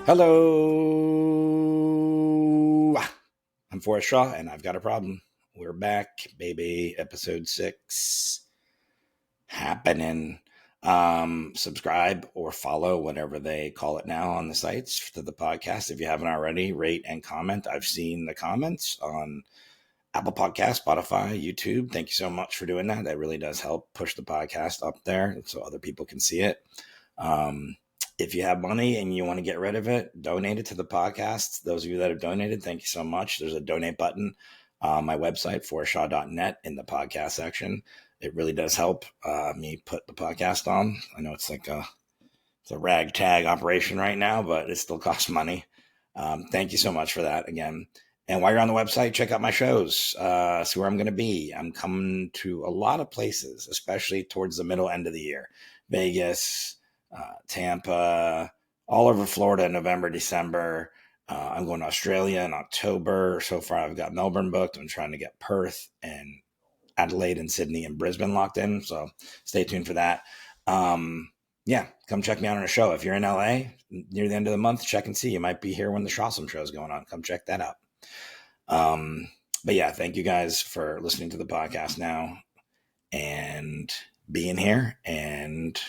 Hello, I'm Forrest and I've got a problem. We're back, baby. Episode 6 happening. Subscribe or follow, whatever they call it now on the sites to the podcast. If you haven't already, rate and comment. I've seen the comments on Apple Podcasts, Spotify, YouTube. Thank you so much for doing that. That really does help push the podcast up there so other people can see it. If you have money and you want to get rid of it, donate it to the podcast. Those of you that have donated, thank you so much. There's a donate button on my website, forrestshaw.net, in the podcast section. It really does help me put the podcast on. I know it's like it's a ragtag operation right now, but it still costs money. Thank you so much for that again. And while you're on the website, check out my shows. See where I'm going to be. I'm coming to a lot of places, especially towards the middle end of the year. Vegas, Tampa, all over Florida in November, December. I'm going to Australia in October. So far, I've got Melbourne booked. I'm trying to get Perth and Adelaide and Sydney and Brisbane locked in. So stay tuned for that. Yeah, come check me out on a show. If you're in LA near the end of the month, check and see. You might be here when the Shawsome show is going on. Come check that out. But yeah, thank you guys for listening to the podcast now and being here. And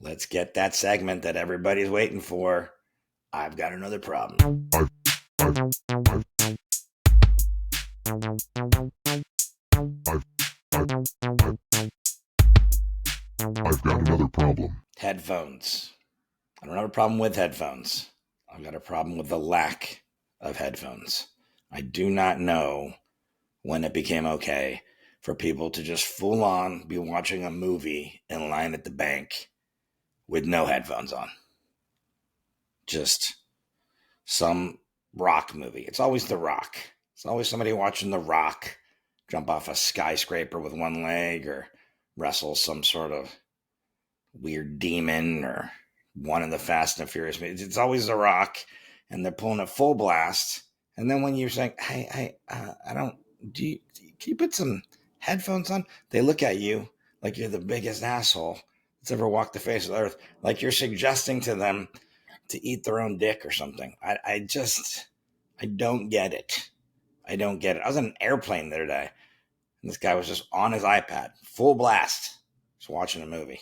let's get that segment that everybody's waiting for. I've got another problem. I've got another problem. Headphones. I don't have a problem with headphones. I've got a problem with the lack of headphones. I do not know when it became okay for people to just full on be watching a movie in line at the bank with no headphones on. Just some rock movie. It's always The Rock. It's always somebody watching The Rock jump off a skyscraper with one leg or wrestle some sort of weird demon or one of the Fast and Furious movies. It's always The Rock, and they're pulling a full blast. And then when you're saying, hey, can you put some headphones on? They look at you like you're the biggest asshole that's ever walked the face of the earth. Like you're suggesting to them to eat their own dick or something. I don't get it. I don't get it. I was on an airplane the other day, and this guy was just on his iPad, full blast, just watching a movie.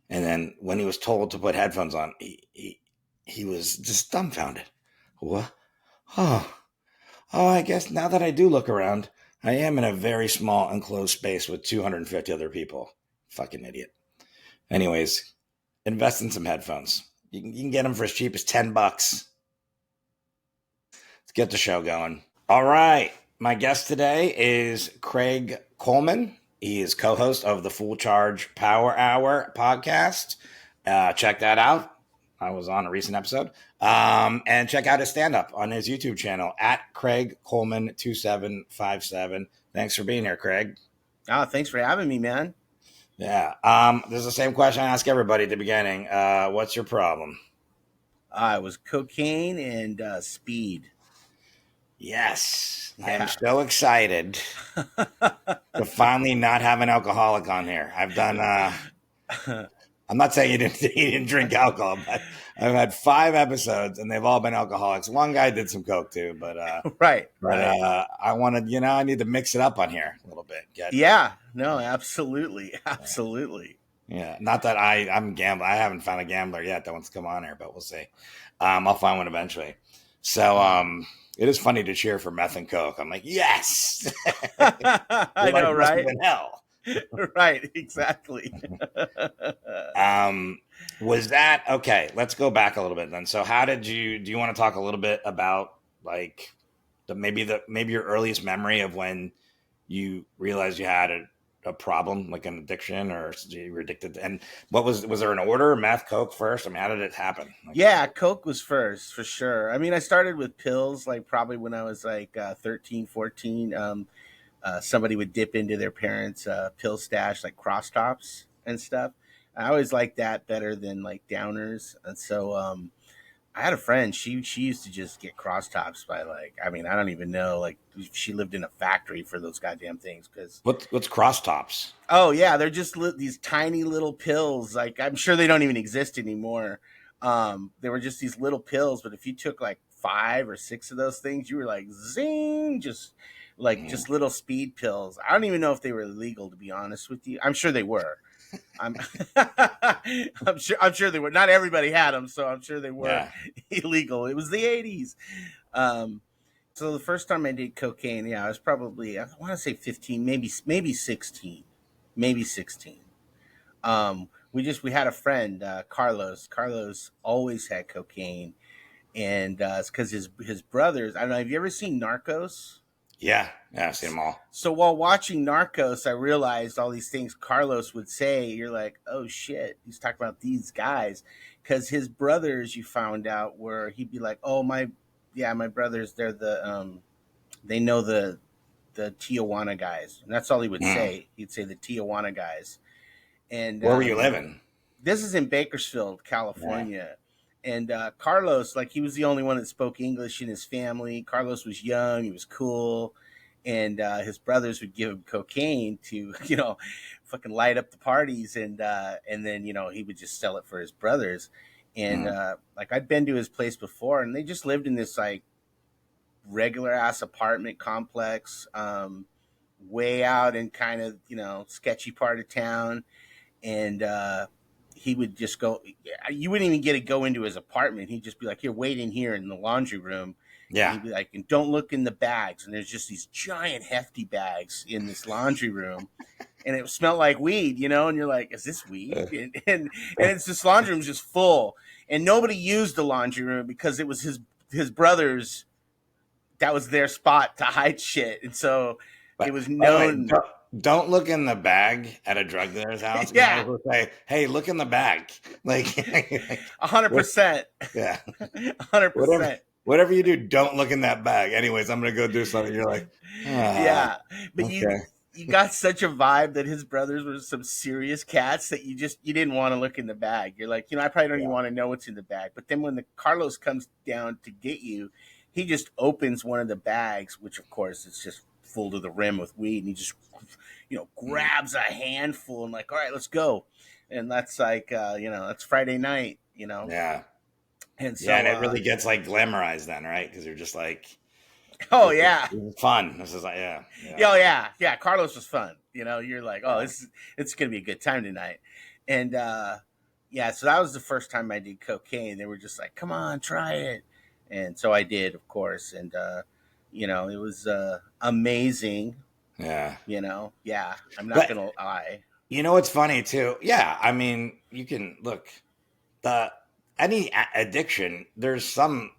And then when he was told to put headphones on, he was just dumbfounded. What? Oh, I guess now that I do look around, I am in a very small enclosed space with 250 other people. Fucking idiot. Anyways, invest in some headphones. You can get them for as cheap as $10. Let's get the show going. All right. My guest today is Craig Coleman. He is co-host of the Full Charge Power Hour podcast. Check that out. I was on a recent episode. And check out his stand-up on his YouTube channel at Craig Coleman 2757. Thanks for being here, Craig. Oh, thanks for having me, man. Yeah. This is the same question I ask everybody at the beginning. What's your problem? It was cocaine and speed. Yes. Yeah. I'm so excited to finally not have an alcoholic on here. I've done... I'm not saying he didn't drink alcohol, but I've had 5 episodes and they've all been alcoholics. One guy did some coke too, but right. I wanted, I need to mix it up on here a little bit. Absolutely. Yeah, not that I'm gambling. I haven't found a gambler yet that wants to come on here, but we'll see. I'll find one eventually. So it is funny to cheer for meth and coke. I'm like, yes, I know, right? Hell. Right, exactly. Was that okay? Let's go back a little bit then. So how did do you want to talk a little bit about like maybe your earliest memory of when you realized you had a problem, like an addiction, or you were addicted? And what was there an order? Meth, coke first? I mean, how did it happen? Yeah, coke was first for sure. I mean, I started with pills like probably when I was like 13, 14. Somebody would dip into their parents' pill stash, like Crosstops and stuff. I always liked that better than like downers. And so I had a friend, she used to just get Crosstops by like, I mean, I don't even know, like she lived in a factory for those goddamn things. Cause what's Crosstops? Oh yeah, they're just these tiny little pills. Like I'm sure they don't even exist anymore. They were just these little pills, but if you took like 5 or 6 of those things, you were like zing, just like Mm. just little speed pills. I don't even know if they were illegal, to be honest with you. I'm sure they were. I'm I'm sure they were. Not everybody had them, so I'm sure they were Yeah. illegal. It was the 80s. Um, so the first time I did cocaine, yeah, I was probably, I want to say 15, maybe 16, maybe 16. We had a friend, Carlos. Carlos always had cocaine, and it's because his brothers. I don't know. Have you ever seen Narcos? Yeah. Yeah. I've seen them all. So while watching Narcos, I realized all these things Carlos would say. You're like, oh shit, he's talking about these guys, because his brothers, you found out, were he'd be like, oh my brothers, they're they know the Tijuana guys, and that's all he would Mm. say. He'd say the Tijuana guys, and Where were you living? this is in Bakersfield, Yeah. California. And Carlos, like, he was the only one that spoke English in his family. Carlos was young, he was cool, and his brothers would give him cocaine to, fucking light up the parties, and then he would just sell it for his brothers. And Mm. like, I'd been to his place before, and they just lived in this like regular ass apartment complex, way out in kind of sketchy part of town, and he would just go. You wouldn't even get to go into his apartment. He'd just be like, "Here, wait in here in the laundry room," and Yeah. he'd be like, "And don't look in the bags." And there's just these giant, hefty bags in this laundry room, and it smelled like weed, And you're like, "Is this weed?" And it's this laundry room's just full, and nobody used the laundry room because it was his brothers. That was their spot to hide shit, and so it But was by the way, known. don't look in the bag at a drug dealer's house. You might Yeah, as well say, "Hey, look in the bag." Like, a hundred what? percent, Yeah. a hundred Whatever. percent. Whatever you do, don't look in that bag. Anyways, I'm gonna go do something. You're like, ah, Yeah, but you okay. you got such a vibe that his brothers were some serious cats that you didn't want to look in the bag. You're like, I probably don't even Yeah. want to know what's in the bag. But then when the Carlos comes down to get you, he just opens one of the bags, which of course it's just full to the rim with weed, and he just Mm. grabs a handful and like, all right, let's go. And that's like that's Friday night, Yeah. and Yeah, and so it really gets like glamorized then, right? Because you're just like, oh this yeah. is fun. This is like, yeah, yeah, Oh yeah. Carlos was fun. You're like, oh, yeah, it's gonna be a good time tonight. And yeah, so that was the first time I did cocaine. They were just like, come on, try it. And so I did, of course. And it was amazing. yeah. Yeah, I'm not But gonna lie. you know what's funny too? Yeah, I mean, you can look the any addiction. There's some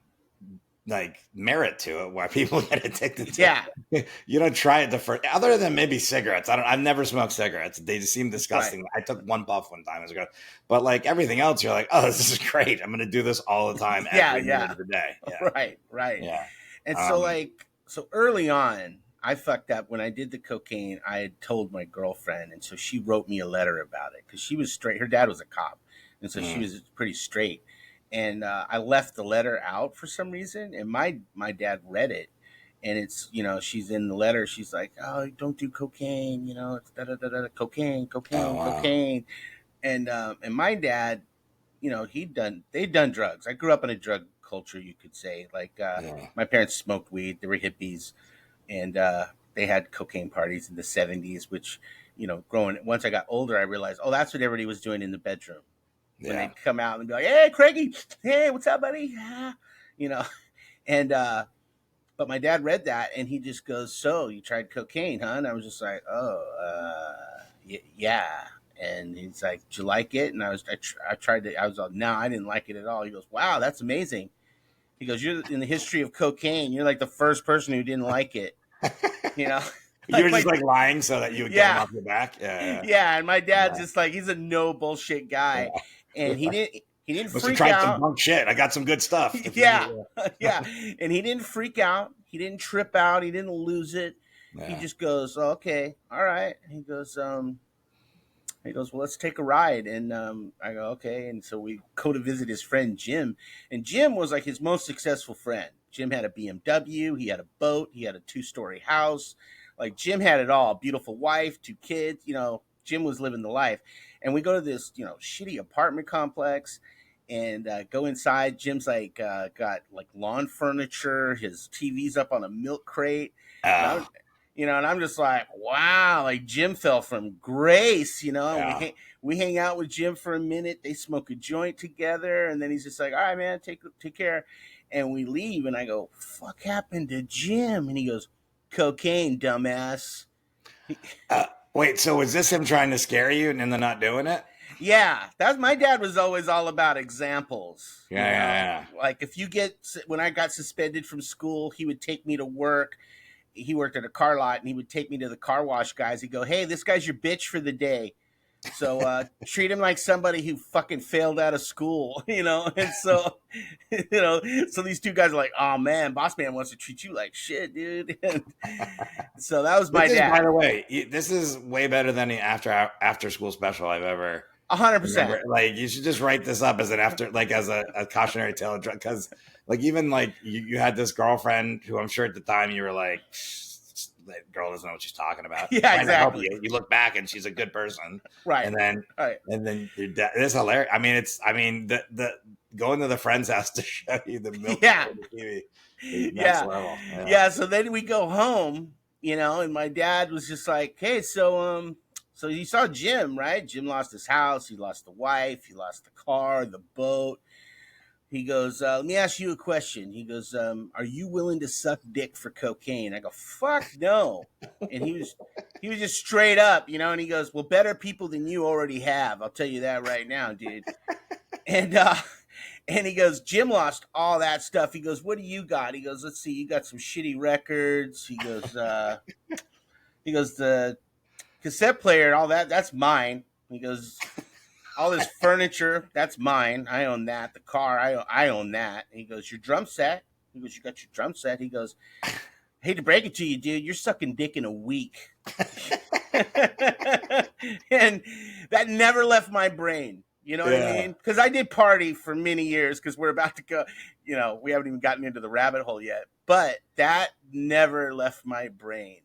like merit to it why people get addicted to Yeah, it. You don't try it the first, other than maybe cigarettes. I've never smoked cigarettes. They just seem right. disgusting. I took one puff one time. It was good, but like everything else, you're like, oh, this is great. I'm gonna do this all the time, Yeah, every minute yeah. of the day. Yeah, Right. yeah. And so Um, like so early on, I fucked up when I did the cocaine. I had told my girlfriend, and so she wrote me a letter about it because she was straight. Her dad was a cop, and so she mm, was pretty straight. And I left the letter out for some reason, and my dad read it, and it's she's in the letter. She's like, "Oh, don't do cocaine. It's da da da da cocaine, oh cocaine, wow, cocaine." And my dad, they'd done drugs. I grew up in a drug culture, you could say. Like yeah, my parents smoked weed. They were hippies, and they had cocaine parties in the '70s. Which growing once I got older, I realized, oh, that's what everybody was doing in the bedroom when yeah. they'd come out and be like, "Hey, Craigie, hey, what's up, buddy?" Ah, you know, and but my dad read that and he just goes, "So you tried cocaine, huh?" And I was just like, "Oh, yeah." And he's like, "Did you like it?" And I tried it. I was like, "No, I didn't like it at all." He goes, "Wow, that's amazing." He goes, "You're in the history of cocaine. You're like the first person who didn't like it." You know, You were just like like lying so that you would get them yeah, off your back. Yeah, yeah. And my dad's yeah, just like, he's a no bullshit guy, yeah. and he didn't Must have freak tried some out. bunk shit. I got some good stuff. Yeah, yeah. And he didn't freak out. He didn't trip out. He didn't lose it. He Yeah, just goes, "Oh, okay, all right." He goes, "Well, let's take a ride." And I go, "Okay." And so we go to visit his friend Jim, and Jim was like his most successful friend. Jim had a BMW, he had a boat, he had a 2-story house. Like Jim had it all. Beautiful wife, 2 kids. Jim was living the life. And we go to this, shitty apartment complex, and go inside. Jim's like got like lawn furniture. His TV's up on a milk crate, and Oh, I'm just like, wow, like Jim fell from grace, And yeah. we hang out with Jim for a minute. They smoke a joint together, and then he's just like, all right, man, take care, and we leave. And I go, fuck happened to Jim? And he goes, cocaine, dumbass. Uh, Wait, so was this him trying to scare you and then not doing it? Yeah, that's my dad was always all about examples. Yeah, yeah, Like if you when I got suspended from school, he would take me to work. He worked at a car lot, and he would take me to the car wash guys. He'd go, "Hey, this guy's your bitch for the day. So treat him like somebody who fucking failed out of school, And so, so these two guys are like, "Oh man, boss man wants to treat you like shit, dude." And so that was my This is, by dad. the way, this is way better than the after school special I've ever 100%. remember. Like, you should just write this up as an after, like as a cautionary tale, because like even like you had this girlfriend who I'm sure at the time you were like, that girl doesn't know what she's talking about. Yeah, Trying to help exactly. you. You look back and she's a good person, Right. and then Right. your dad. It's hilarious. I mean the going to the friend's house to show you the milk. Yeah. TV is next Yeah. level. Yeah. So then we go home, and my dad was just like, "Hey, so you saw Jim, right? Jim lost his house, he lost the wife, he lost the car, the boat." He goes, "Let me ask you a question." He goes, "Are you willing to suck dick for cocaine?" I go, "Fuck no." And he was just straight up, And he goes, "Well, better people than you already have. I'll tell you that right now, dude." And and he goes, "Jim lost all that stuff." He goes, "What do you got?" He goes, "Let's see, you got some shitty records." He goes, "The cassette player and all that's mine." He goes, "All this furniture, that's mine. I own that. The car, I own that." And he goes, "Your drum set." He goes, "You got your drum set." He goes, "Hate to break it to you, dude, you're sucking dick in a week." And that never left my brain. You know what I Yeah. mean? Because I did party for many years, because we're about to go, we haven't even gotten into the rabbit hole yet. But that never left my brain.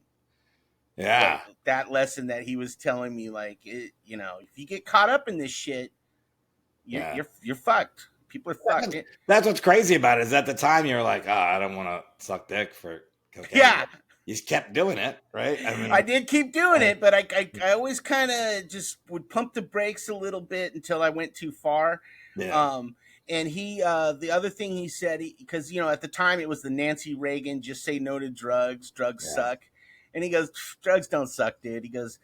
Yeah. That lesson that he was telling me, like, if you get caught up in this shit, you're fucked. People are fucked. That's what's crazy about it, is at the time you're like, I don't want to suck dick for cocaine. Yeah. You just kept doing it, right? I mean, I did keep doing it, but I always kind of just would pump the brakes a little bit until I went too far. yeah. And the other thing he said, because at the time it was the Nancy Reagan "just say no to drugs, drugs suck," and he goes, "Drugs don't suck, dude." He goes,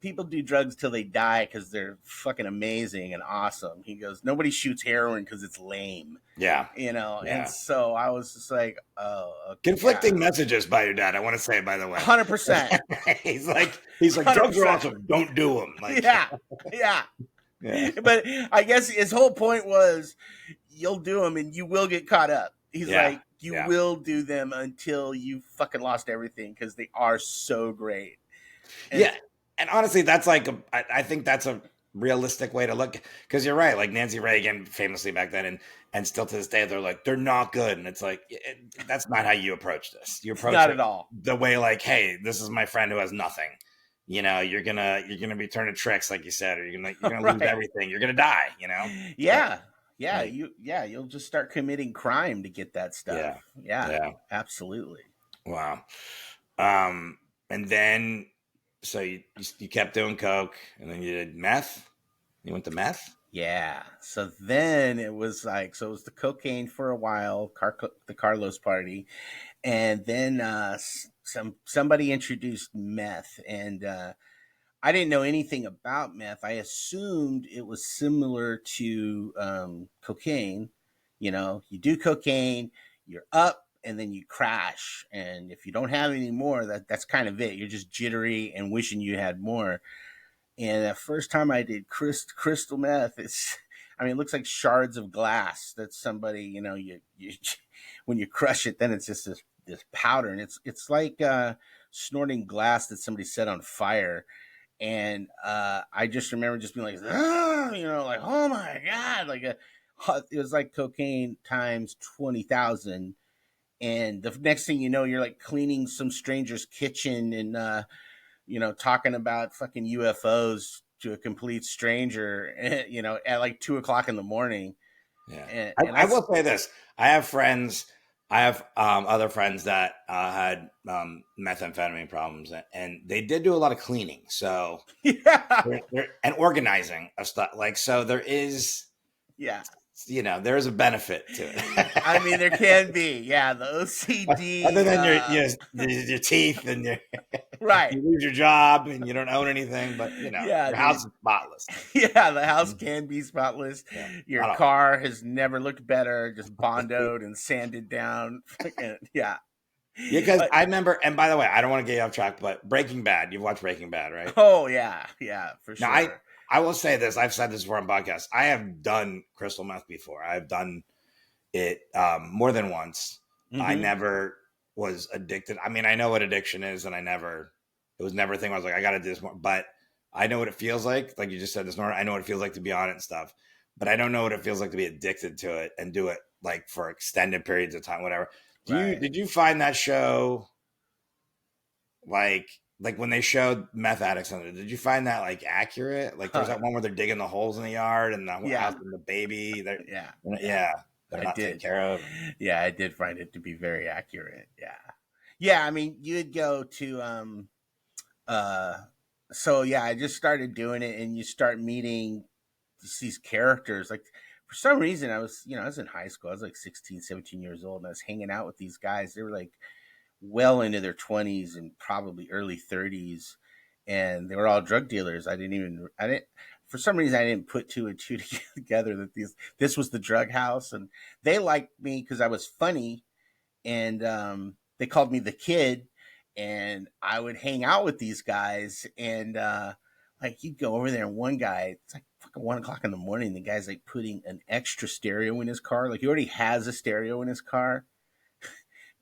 "People do drugs till they die because they're fucking amazing and awesome." He goes, "Nobody shoots heroin because it's lame." Yeah. And so I was just like, oh, okay, Conflicting messages by your dad, I want to say, by the way. 100%. He's like drugs are awesome, don't do them. Like, Yeah. yeah. But I guess his whole point was, you'll do them and you will get caught up. He's like, you will do them until you fucking lost everything, because they are so great. And honestly, that's like I think that's a realistic way to look, because you're right. Like Nancy Reagan famously back then, and still to this day, they're not good, and it's like that's not how you approach this. You approach not it at all the way, like, hey, this is my friend who has nothing. You're gonna be turning tricks, like you said, or you're gonna right. lose everything. You're gonna die. Yeah. Yeah, you'll just start committing crime to get that stuff. Yeah. Absolutely. Wow. And then, so you kept doing coke, and then you did meth. You went to meth. Yeah. So then it was like, so it was the cocaine for a while, the Carlos party, and then somebody introduced meth, and I didn't know anything about meth. I assumed it was similar to cocaine. You do cocaine, you're up, and then you crash. And if you don't have any more, that's kind of it. You're just jittery and wishing you had more. And the first time I did crystal meth, it looks like shards of glass that somebody, you when you crush it, then it's just this powder, and it's like snorting glass that somebody set on fire. And I just remember just being like, like, oh my god, it was like cocaine times 20,000. And the next thing you know, you're like cleaning some stranger's kitchen, and talking about fucking UFOs to a complete stranger, at like 2 o'clock in the morning. Yeah. And I will say this. I have friends, I have other friends that had methamphetamine problems, and they did do a lot of cleaning. So, yeah, and organizing of stuff. Like, so there is, yeah. there is a benefit to I mean, there it. can be, yeah, the Other OCD, than your teeth and right? you lose your job and you don't own anything, but Yeah, your house dude. is spotless. Yeah, the house can be spotless. Yeah. Your I don't. car has never looked better, just bondoed and sanded down. Yeah, Yeah, because but I remember, and by the way, I don't want to get you off track, but Breaking Bad, you've watched Breaking Bad, right? oh yeah, yeah, for Now, sure. I will say this. I've said this before on podcasts. I have done crystal meth before. I've done it more than once. I Hmm. never was addicted. I mean, I know what addiction is, and it was never a thing where I was like, I got to do this more. But I know what it feels like you just said this morning. I know what it feels like to be on it and stuff, but I don't know what it feels like to be addicted to it and do it like for extended periods of time, whatever. Right. Did you find that show like when they showed meth addicts on it? Did you find that like accurate? Like there's Huh. that one where they're digging the holes in the yard and the Yeah. house and the baby. Yeah. Yeah. Yeah, they're I not taken did. care of. Yeah, I did find it to be very accurate. Yeah. Yeah, I mean, you'd go to uh so yeah, I just started doing it and you start meeting these characters like for some reason I was in high school. I was like 16, 17 years old and I was hanging out with these guys. They were like well into their 20s and probably early 30s and they were all drug dealers. I didn't for some reason I didn't put two and two together that this was the drug house and they liked me because I was funny and they called me the kid and I would hang out with these guys and like you'd go over there and one guy it's like fucking 1 o'clock in the morning the guy's like putting an extra stereo in his car like he already has a stereo in his car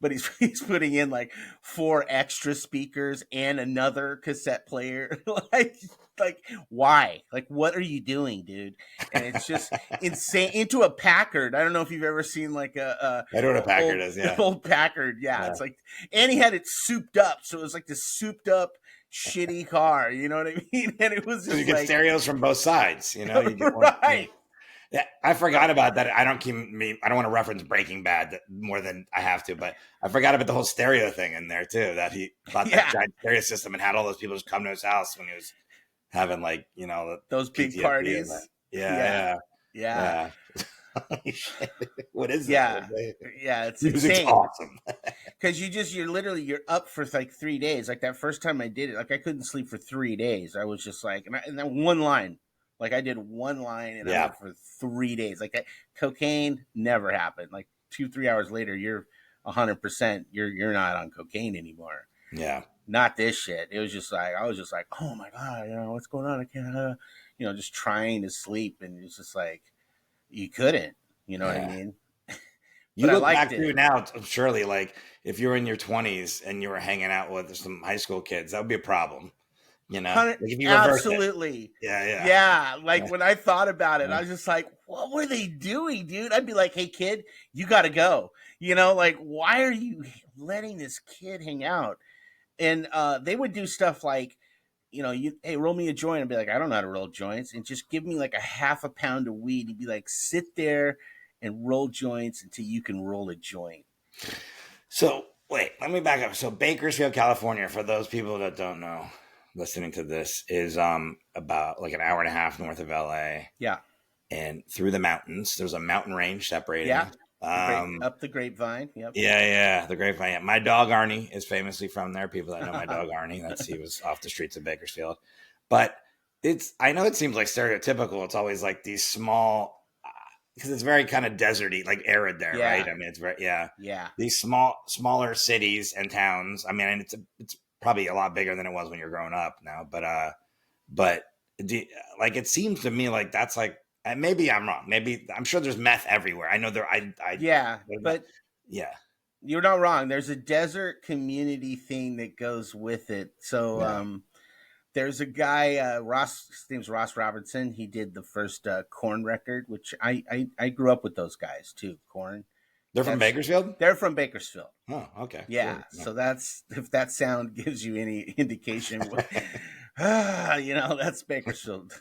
but he's putting in like four extra speakers and another cassette player. like why? Like what are you doing, dude? And it's just insane. Into a Packard. I don't know if you've ever seen like I know what a Packard old is. Yeah, old Packard. Yeah, yeah. it's like and he had it souped up, so it was like this souped up shitty car. You know what I mean? And it was So you just get like stereos from both sides. You get one. right. Yeah, I forgot about that. I don't want to reference Breaking Bad more than I have to, but I forgot about the whole stereo thing in there too. That he bought that Yeah, giant stereo system and had all those people just come to his house when he was having like the those big PTSD and that. parties. Yeah, Yeah, yeah. yeah, yeah. What is that? Yeah, yeah, it's Music's insane awesome. because you're up for like 3 days. Like that first time I did it, like I couldn't sleep for 3 days. I was just like, and then one line, like I did one line and I'm Yeah, up for 3 days. Like cocaine never happened. Like 2 3 hours later, you're 100%. You're not on cocaine anymore. yeah, Not this shit. It was just like I was just like, oh my god, what's going on? I can't, just trying to sleep, and it's just like you couldn't. You know what I yeah. mean? You But I look liked back it. to now, surely, like if you were in your 20s and you were hanging out with some high school kids, that would be a problem. Like if you reverse it. Absolutely. Yeah, yeah, Yeah. Like yeah, when I thought about it, yeah. I was just like, what were they doing, dude? I'd be like, hey, kid, you got to go. Like, why are you letting this kid hang out? And they would do stuff like, hey, roll me a joint. I'd be like, I don't know how to roll joints. And just give me like a half a pound of weed. He'd be like, sit there and roll joints until you can roll a joint. So wait, let me back up. So Bakersfield, California, for those people that don't know, listening to this, is about like an hour and a half north of LA. Yeah. And through the mountains, there's a mountain range separating. Yeah. Up the grapevine. Yep. Yeah, the Grapevine. Yeah. My dog Arnie is famously from there. People that know my dog Arnie, he was off the streets of Bakersfield. But I know it seems like stereotypical. It's always like these small, because it's very kind of deserty, like arid there, Yeah. right? I mean, it's very Yeah. these smaller cities and towns. I mean, and it's probably a lot bigger than it was when you're growing up now. But like it seems to me like that's like. And maybe I'm wrong. Maybe I'm sure there's meth everywhere. I know there. Yeah, but yeah. you're not wrong. There's a desert community thing that goes with it. So Yeah. there's a guy, Ross. His name's Ross Robertson. He did the first Corn record, which I grew up with those guys too. Corn. They're from Bakersfield. They're from Bakersfield. Oh, okay. Yeah. Cool. So that's if that sound gives you any indication. That's Bakersfield.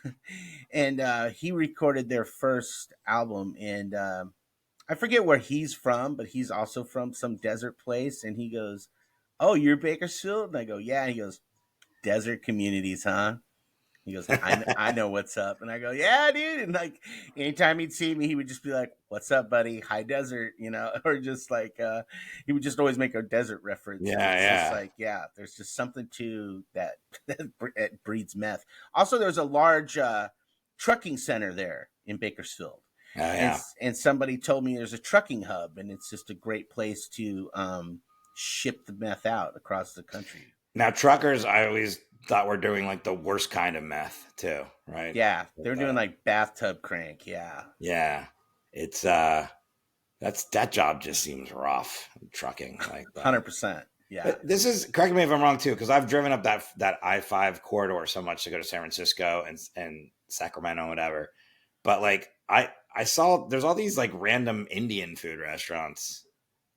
And he recorded their first album, and I forget where he's from, but he's also from some desert place. And he goes, "Oh, you're Bakersfield?" And I go, "Yeah." And he goes, "Desert communities, huh?" He goes, I know what's up. And I go, "Yeah, dude." And like anytime he'd see me, he would just be like, "What's up, buddy? High desert," or just like he would just always make a desert reference. And Yeah, it's just yeah. like, yeah, there's just something to that that breeds meth. Also, there's a large trucking center there in Bakersfield. Oh, And yeah. and somebody told me there's a trucking hub, and it's just a great place to ship the meth out across the country. Now, truckers, I always thought were doing like the worst kind of meth too, right? Yeah, they're With, doing like bathtub crank. Yeah, yeah, it's that job just seems rough. Trucking like that. 100%. Yeah. But this is, correct me if I'm wrong too, because I've driven up that I-5 corridor so much to go to San Francisco and Sacramento and whatever. But like I saw there's all these like random Indian food restaurants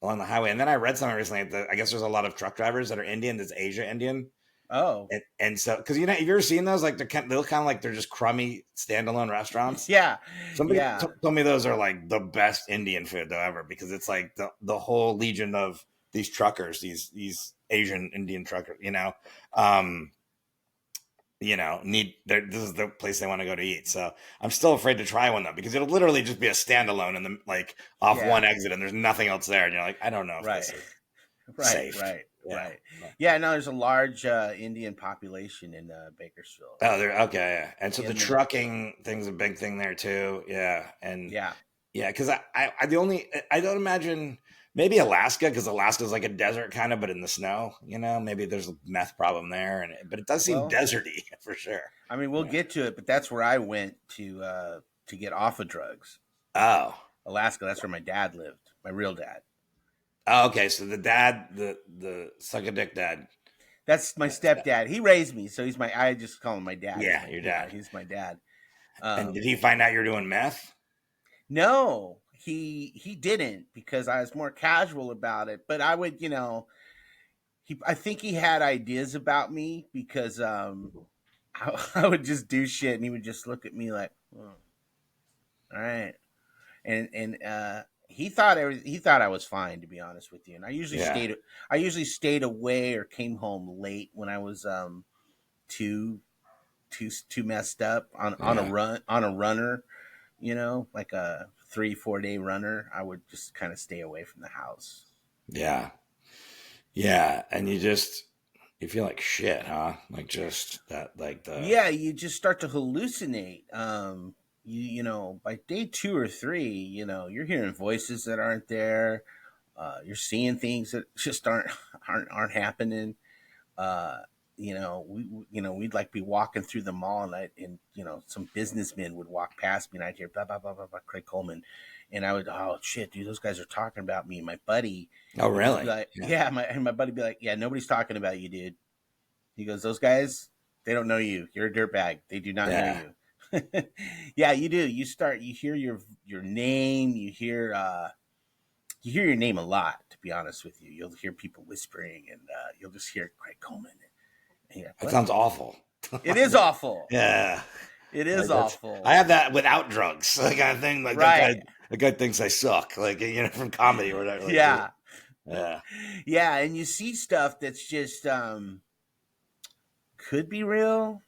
along the highway, and then I read something recently that I guess there's a lot of truck drivers that are Indian, that's Asia Indian. Oh, And so, because have you ever seen those? Like they look kind of like they're just crummy standalone restaurants. yeah, Somebody yeah, told me those are like the best Indian food though ever, because it's like the whole legion of these truckers, these Asian Indian truckers, um, this is the place they want to go to eat. So I'm still afraid to try one though, because it'll literally just be a standalone and then like off yeah. one exit, and there's nothing else there, and you're like, I don't know if Right, this is right, safe. right, Yeah. right. Yeah, no, there's a large Indian population in Bakersfield. Oh, they're okay. Yeah. And so the In the trucking thing's a big thing there too. Yeah. And Yeah, yeah, because I don't imagine, maybe Alaska, because Alaska's like a desert kind of, but in the snow, maybe there's a meth problem there, but it does seem well, deserty for sure. I mean, we'll Yeah. get to it, but that's where I went to get off of drugs. Oh. Alaska. That's where my dad lived. My real dad. Oh, okay. So the dad, the suck a dick dad. That's my stepdad. He raised me, so he's my. I just call him my dad. Yeah, your Yeah, dad. he's my dad. And did Um, he find out you're doing meth? no, he didn't, because I was more casual about it. But I would, I think he had ideas about me, because I would just do shit, and he would just look at me like, oh, all right, and he thought I was fine, to be honest with you. And Yeah. I usually stayed away or came home late when I was too too messed up on a Yeah. runner, like a 3-4 day runner. I would just kind of stay away from the house. Yeah. Yeah. And you feel like shit, huh? Like just that, like Yeah, you just start to hallucinate. By day 2 or 3, you're hearing voices that aren't there. You're seeing things that just aren't happening. Uh, we'd like be walking through the mall, and some businessmen would walk past me, and I'd hear blah blah blah blah blah Craig Coleman, and I would, oh shit, dude, those guys are talking about me. And my buddy oh, would just be really? like, Yeah. yeah, my buddy would be like, yeah, nobody's talking about you, dude. He goes, those guys, they don't know you. You're a dirtbag. They do not Yeah. know you. Yeah, you do. You hear your name. You hear your name a lot. To be honest with you, you'll hear people whispering, and you'll just hear Craig Coleman. And you're like, That what? sounds awful. It is awful. Yeah. It Like is I awful. have that without drugs, like kind of thing. Like Right. the guy thinks I suck, like from comedy or whatever. Like, Yeah. yeah, Yeah, and you see stuff that's just could be real.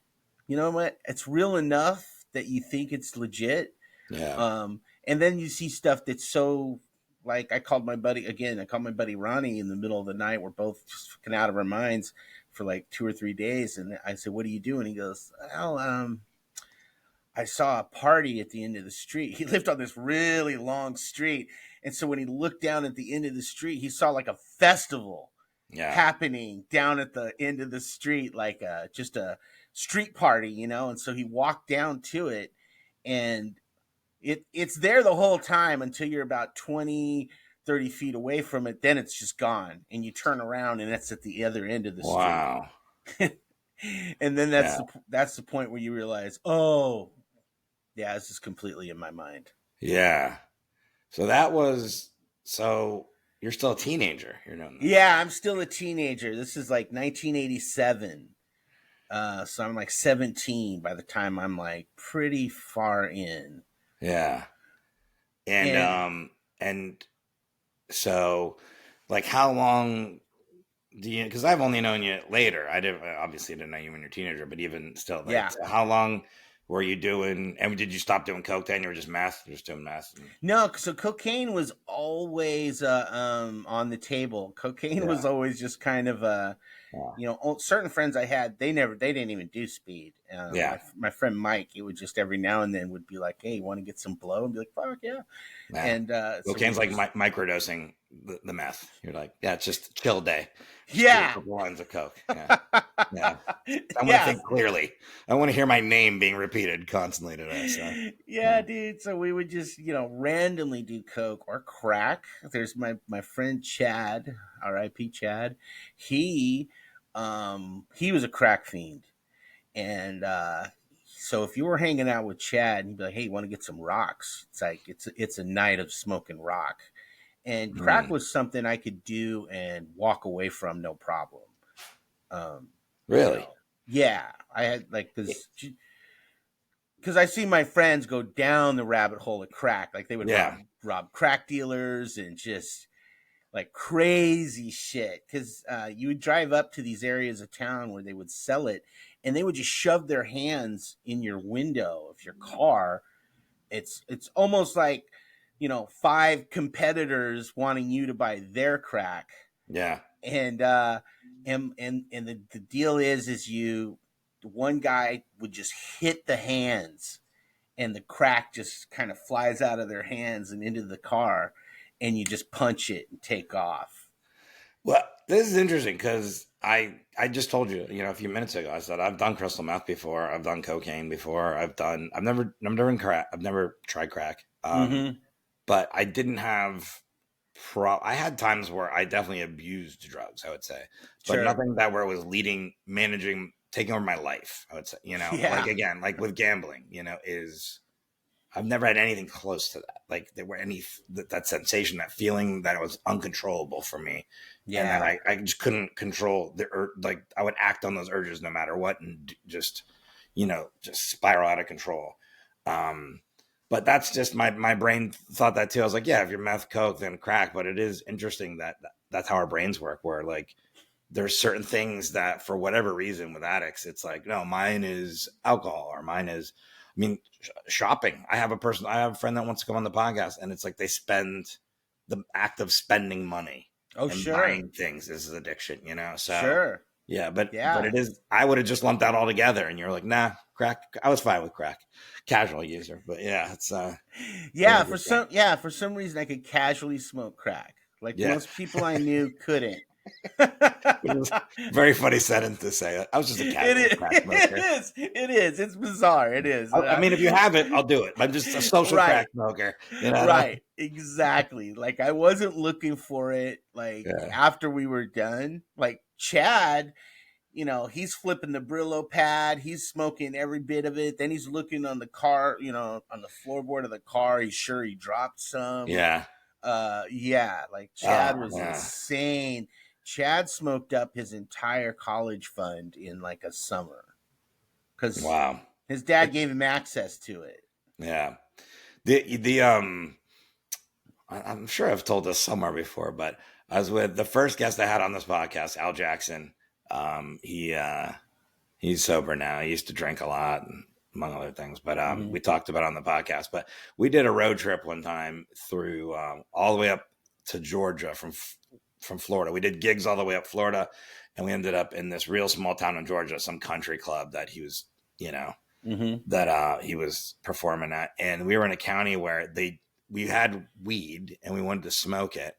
You know what? It's real enough that you think it's legit. yeah, And then you see stuff that's so, like, I called my buddy Ronnie in the middle of the night. We're both just fucking out of our minds for like 2 or 3 days. And I said, what do you do? And he goes, well, I saw a party at the end of the street. He lived on this really long street. And so when he looked down at the end of the street, he saw like a festival yeah. happening down at the end of the street, like just a street party, And so he walked down to it, and it's there the whole time until you're about 20, 30 feet away from it. Then it's just gone, and you turn around, and that's at the other end of the street. Wow. And then Yeah, that's the point where you realize, oh, yeah, this is completely in my mind. yeah. So you're still a teenager. You're doing this. Yeah, I'm still a teenager. This is like 1987. So I'm like 17 by the time I'm like pretty far in. Yeah. And And and so like how long do you, because I've only known you later. I didn't obviously didn't know you when you're a teenager, but even still, like yeah, so how long were you doing, and did you stop doing coke then? You were just meth, just doing meth and, no, so cocaine was always on the table. Cocaine yeah. was always just kind of Yeah. certain friends I had, they didn't even do speed. Yeah. My friend Mike, it would just every now and then would be like, "Hey, you want to get some blow?" And be like, "Fuck yeah!" Yeah. And so we Cocaine's would like just, microdosing the meth. You're like, yeah, it's just a chill day. Just do a yeah, couple lines of coke. Yeah. Yeah. I want to yeah, think clearly. I want to hear my name being repeated constantly today. So yeah, yeah. dude. So we would just randomly do coke or crack. There's my friend Chad, R.I.P. Chad. He he was a crack fiend. And so if you were hanging out with Chad and he'd be like, "Hey, you want to get some rocks?" It's like it's a night of smoking rock. And crack Mm. was something I could do and walk away from no problem. Um, you Really? know, yeah, I had like because I see my friends go down the rabbit hole of crack. Like they would Yeah. rob crack dealers and just like crazy shit because you would drive up to these areas of town where they would sell it and they would just shove their hands in your window of your car. It's almost like five competitors wanting you to buy their crack. Yeah. And the deal is you one guy would just hit the hands and the crack just kind of flies out of their hands and into the car and you just punch it and take off. Well, this is interesting because I just told you, a few minutes ago, I said I've done crystal meth before, I've done cocaine before, I've never crack, I've never tried crack, Mm-hmm. but I didn't have I had times where I definitely abused drugs, I would say, but Sure. nothing that where it was managing, taking over my life. I would say, like Yeah. again, like with gambling, is I've never had anything close to that. Like there were that sensation, that feeling that it was uncontrollable for me, and that Yeah. I just couldn't control like I would act on those urges no matter what, and just spiral out of control. Um, but that's just my brain thought that too. I was like, yeah, if you're meth, coke, then crack. But it is interesting that's how our brains work. Where like there's certain things that for whatever reason with addicts, it's like, no, mine is alcohol or mine is, I mean, shopping. I have a friend that wants to come on the podcast, and it's like the act of spending money Oh, and sure. buying things is addiction. So Sure. yeah, but Yeah. it is, I would have just lumped that all together, and you're like, nah, crack. I was fine with crack, casual user, but yeah, it's Yeah. interesting. For some reason, I could casually smoke crack. Like Yeah. most people I knew couldn't. Which is a very funny sentence to say. I was just a It casual is. crack It smoker. is. It is. It's bizarre. It is. I mean, if you have it, I'll do it. I'm just a social crack Right. smoker. Right. Exactly. Like I wasn't looking for it. Like Yeah. after we were done, like Chad, he's flipping the Brillo pad. He's smoking every bit of it. Then he's looking on the car, on the floorboard of the car. He's sure he dropped some. Yeah. Yeah, like Chad Oh, was yeah. insane. Chad smoked up his entire college fund in like a summer because Wow. his dad gave him access to it. Yeah. I'm sure I've told this somewhere before, but I was with the first guest I had on this podcast, Al Jackson. He's sober now. He used to drink a lot, among other things, but Mm-hmm. we talked about it on the podcast. But we did a road trip one time through all the way up to Georgia from Florida. We did gigs all the way up Florida, and we ended up in this real small town in Georgia, some country club that he was, Mm-hmm. that he was performing at. And we were in a county where we had weed and we wanted to smoke it,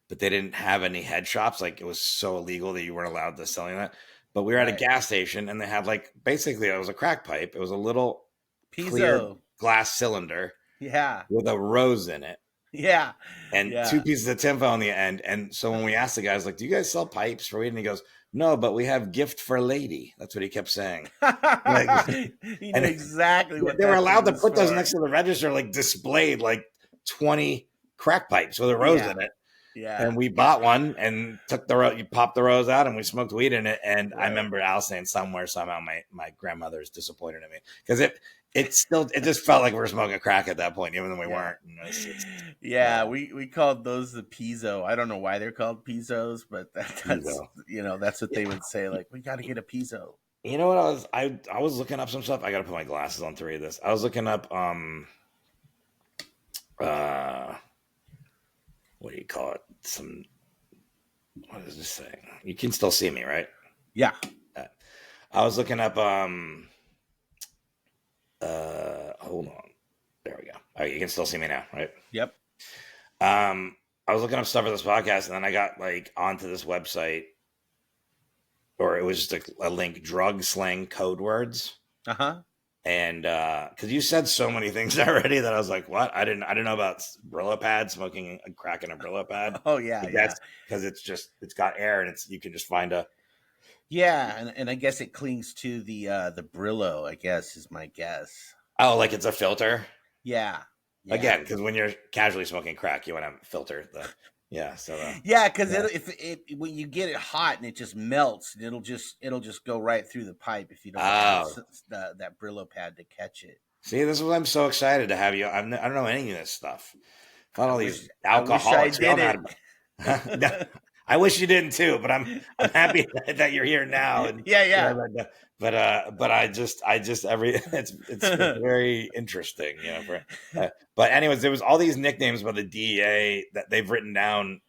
but they didn't have any head shops. Like it was so illegal that you weren't allowed to sell that. But we were at a Right. gas station and they had basically it was a crack pipe. It was a little clear Pizzo. glass cylinder Yeah. with a rose in it Yeah. and two Yeah. pieces of tinfoil on the end. And so when we asked the guys, like, do you guys sell pipes for weed? And he goes, no, but we have gift for lady. That's what he kept saying. Like, He knew and exactly what they were that allowed thing to was put those for. next to the register, displayed 20 crack pipes with a rose Yeah. in it. Yeah. And we bought one and took you popped the rose out and we smoked weed in it. And I Right. remember Al saying somehow my grandmother is disappointed in me because it just felt like we were smoking crack at that point, even though we Yeah. weren't. Yeah, we called those the piezo. I don't know why they're called pizzos, but that's Ezo. that's what they Yeah. would say. Like, we got to get a pizzo. You know what I was looking up some stuff. I got to put my glasses on to read this. I was looking up uh what do you call it? What is this thing? You can still see me, right? Yeah. I was looking up hold on. There we go. All right, you can still see me now, right? Yep. I was looking up stuff for this podcast and then I got like onto this website or it was just a link, drug slang code words. Uh-huh. And because you said so many things already that I was like, what? I didn't know about Brillo pad, smoking a crack in a Brillo pad. Oh yeah, But yeah. that's because it's got air and you can just find a Yeah, and I guess it clings to the Brillo, I guess is my guess. like it's a filter. Yeah. Yeah. Again, because when you're casually smoking crack, you want to filter the Yeah, because yeah. if it when you get it hot and it just melts, it'll just go right through the pipe if you don't have that Brillo pad to catch it. See, this is what I'm so excited to have you. I don't know any of this stuff. Found all these I wish I alcoholics. We all did know how to. I wish you didn't too, but I'm happy that you're here now. And Yeah. but I just it's very interesting, but anyways, there was all these nicknames by the DEA that they've written down.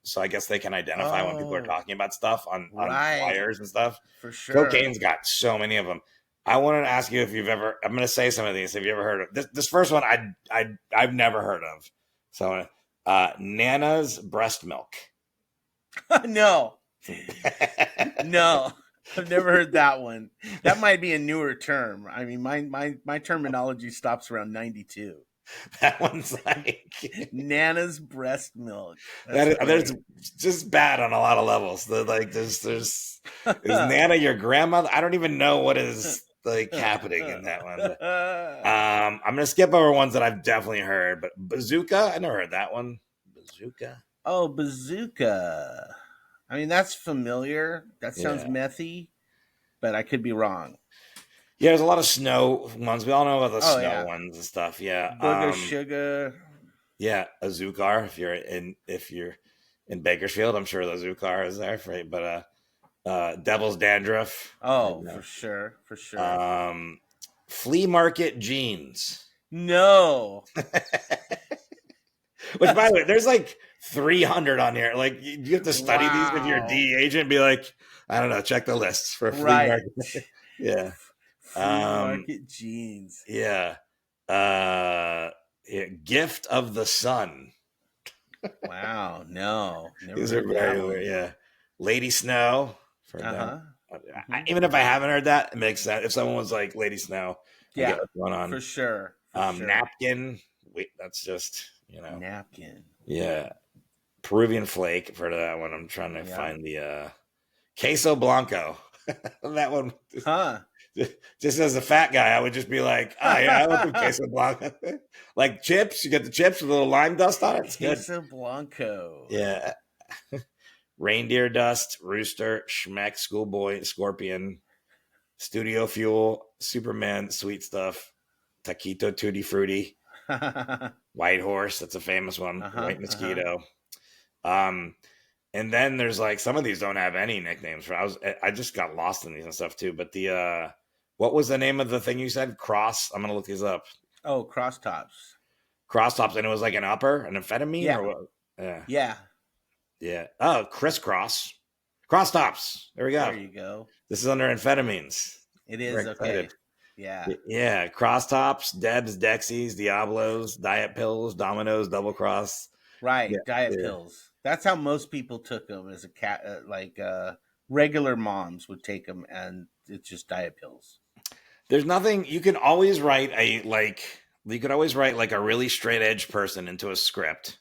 So I guess they can identify when people are talking about stuff on Right. flyers and stuff. For sure. Cocaine's got so many of them. I wanted to ask you if you've ever. I'm going to say some of these. Have you ever heard of this first one? I've never heard of. So, Nana's breast milk. No. No. I've never heard that one. That might be a newer term. I mean, my terminology stops around 92. That one's like Nana's breast milk. There's just bad on a lot of levels. There's is Nana your grandmother? I don't even know what is like happening in that one. But, I'm gonna skip over ones that I've definitely heard, but bazooka, I never heard that one. Bazooka. Oh, bazooka. I mean, that's familiar. That sounds methy, but I could be wrong. Yeah, there's a lot of snow ones. We all know about the snow ones and stuff. Yeah, booger sugar. Yeah, a Zookar. If you're in Bakersfield, I'm sure the Zookar is there. Right? But devil's dandruff. Oh, for sure. Flea market jeans. No. Which, by the way, there's like 300 on here. Like you have to study these if you're a DE agent. And be like, I don't know, check the lists for flea market. Yeah. Flea market jeans. Yeah. Gift of the sun. Wow. No. These are very weird. Yeah. Lady Snow. Even if I haven't heard that, it makes sense. If someone was like Lady Snow, yeah, I get what's going on. For sure. Napkin. Wait, that's just, napkin. Yeah. Peruvian flake. For that one, I'm trying to find the queso blanco. That one. Just as a fat guy, I would just be like, oh yeah, I love some queso blanco. Like chips, you get the chips with a little lime dust on it. It's queso blanco. Yeah. Reindeer dust, rooster, schmeck, schoolboy, scorpion, studio fuel, Superman, sweet stuff, taquito, tutti frutti, white horse. That's a famous one. White mosquito. And then there's like some of these don't have any nicknames. I just got lost in these and stuff too. But what was the name of the thing you said? I'm gonna look these up. Oh, Crosstops. Crosstops, and it was like an upper, an amphetamine, yeah. or what? Yeah. Oh, crisscross. Crosstops. There we go. There you go. This is under amphetamines. It is okay. Yeah. Yeah. Crosstops, Debs, Dexies, Diablos, Diet Pills, Dominoes, Double Cross. Right. Yeah. Diet pills. That's how most people took them as a cat. Regular moms would take them, and it's just diet pills. There's nothing you can always write you could always write like a really straight edge person into a script,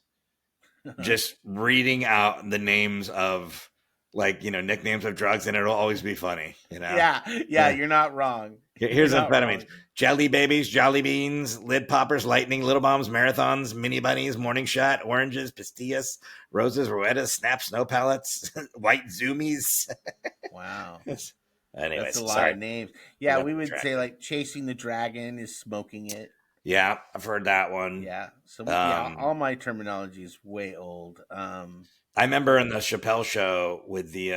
just reading out the names of like, nicknames of drugs, and it'll always be funny, Yeah, Yeah. you're not wrong. You're Here's not amphetamines: wrong. jelly babies, jolly beans, lid poppers, lightning, little bombs, marathons, mini bunnies, morning shot, oranges, pastillas, roses, roetas, snap, snow pallets, white zoomies. Wow. That's a Anyways, lot sorry. of names. We Yeah, got we would say distracted. like chasing the dragon is smoking it. Yeah, I've heard that one. Yeah. So yeah, Um, all my terminology is way old. I remember in the Chappelle show with the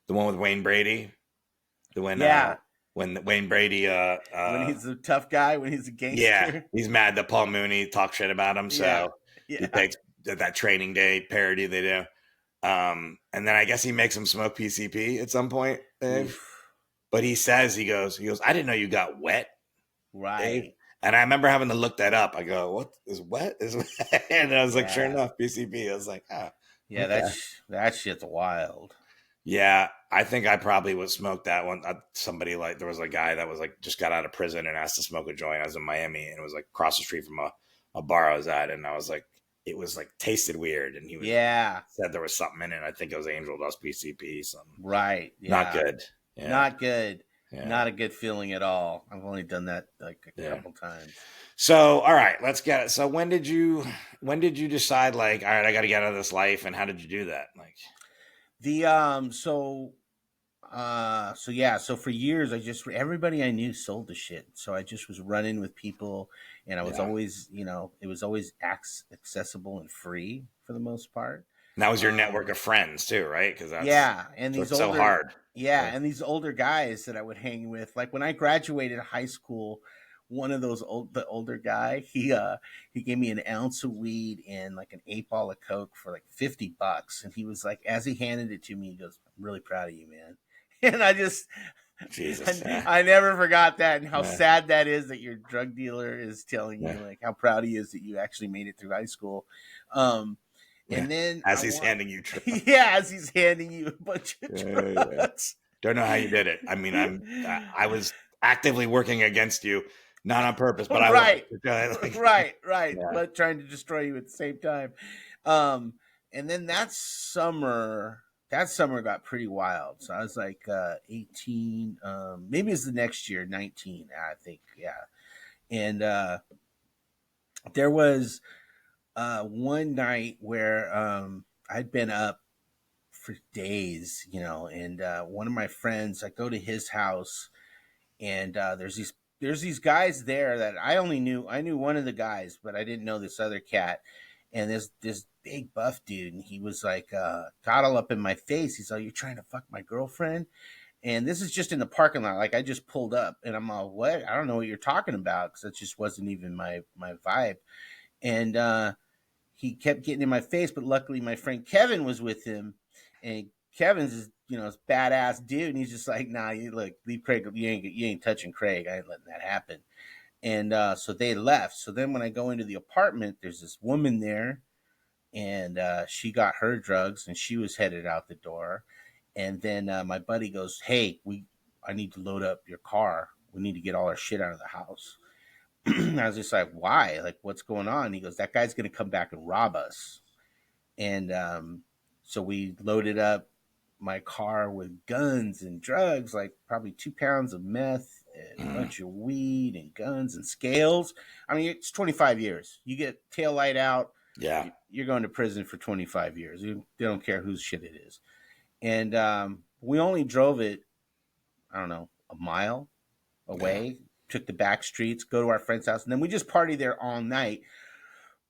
one with Wayne Brady, the Yeah, when Wayne Brady when he's a tough guy, when he's a yeah, gangster. he's mad that Paul Mooney talks shit about him, Yeah. so he Yeah. takes that Training Day parody they do. And then I guess he makes him smoke PCP at some point, Dave. Oof. But he goes, I didn't know you got wet, Dave. Right. And I remember having to look that up. I go, what is wet? Is wet? And I was like, sure Yeah. enough, PCP. I was like, oh, Yeah, okay. that shit's wild. Yeah, I think I probably would smoke that one. Somebody like there was a guy that was like just got out of prison and asked to smoke a joint. I was in Miami and it was like across the street from a bar I was at, and I was like, it was like tasted weird, and he Yeah. said there was something in it. I think it was angel dust, PCP, something Right. not Yeah. good. Yeah, Not good. yeah, Not a good feeling at all. I've only done that like a yeah. couple times. So all right, let's get it. So when did you decide like, all right, I got to get out of this life, and how did you do that? Like, The so yeah, so for years everybody I knew sold the shit. So I just was running with people, and I was yeah, always, it was always accessible and free for the most part. and that was your network Um of friends too, right? Because that's yeah, and so these it's so older hard. yeah, and these older guys that I would hang with, like when I graduated high school, one of the older guy, he gave me an ounce of weed and like an 8 ball of coke for like $50, and he was like, as he handed it to me, he goes, "I'm really proud of you, man." And Jesus, yeah, I never forgot that, and how yeah, sad that is that your drug dealer is telling yeah, you like how proud he is that you actually made it through high school. Um, yeah. and then As he's handing you, yeah, as he's handing you a bunch of yeah. drugs. Don't know how you did it. I mean, I was actively working against you, not on purpose, but I was. Right, Like, right, yeah, but trying to destroy you at the same time. Um, and then that summer got pretty wild. So I was like 18, maybe it's the next year, 19, I think, yeah. And there was one night where I'd been up for days, and one of my friends, I go to his house, and there's these guys there that I knew one of the guys, but I didn't know this other cat. And this big buff dude, and he was like got all up in my face. He's like, "You're trying to fuck my girlfriend?" And this is just in the parking lot. Like I just pulled up, and I'm all, "What? I don't know what you're talking about," because that just wasn't even my vibe. And he kept getting in my face, but luckily my friend Kevin was with him, and Kevin's this badass dude, and he's just like, "Nah, you look, leave Craig. You ain't touching Craig. I ain't letting that happen." And so they left. So then when I go into the apartment, there's this woman there, and she got her drugs, and she was headed out the door. And then my buddy goes, "Hey, I need to load up your car. We need to get all our shit out of the house." I was just like, "Why? Like, what's going on?" He goes, "That guy's gonna come back and rob us." And so we loaded up my car with guns and drugs, like probably 2 pounds of meth and a mm, bunch of weed and guns and scales. I mean, it's 25 years. You get tail light out, yeah, you're going to prison for 25 years. They don't care whose shit it is. And we only drove it, I don't know, a mile yeah. away, took the back streets, go to our friend's house, and then we just party there all night.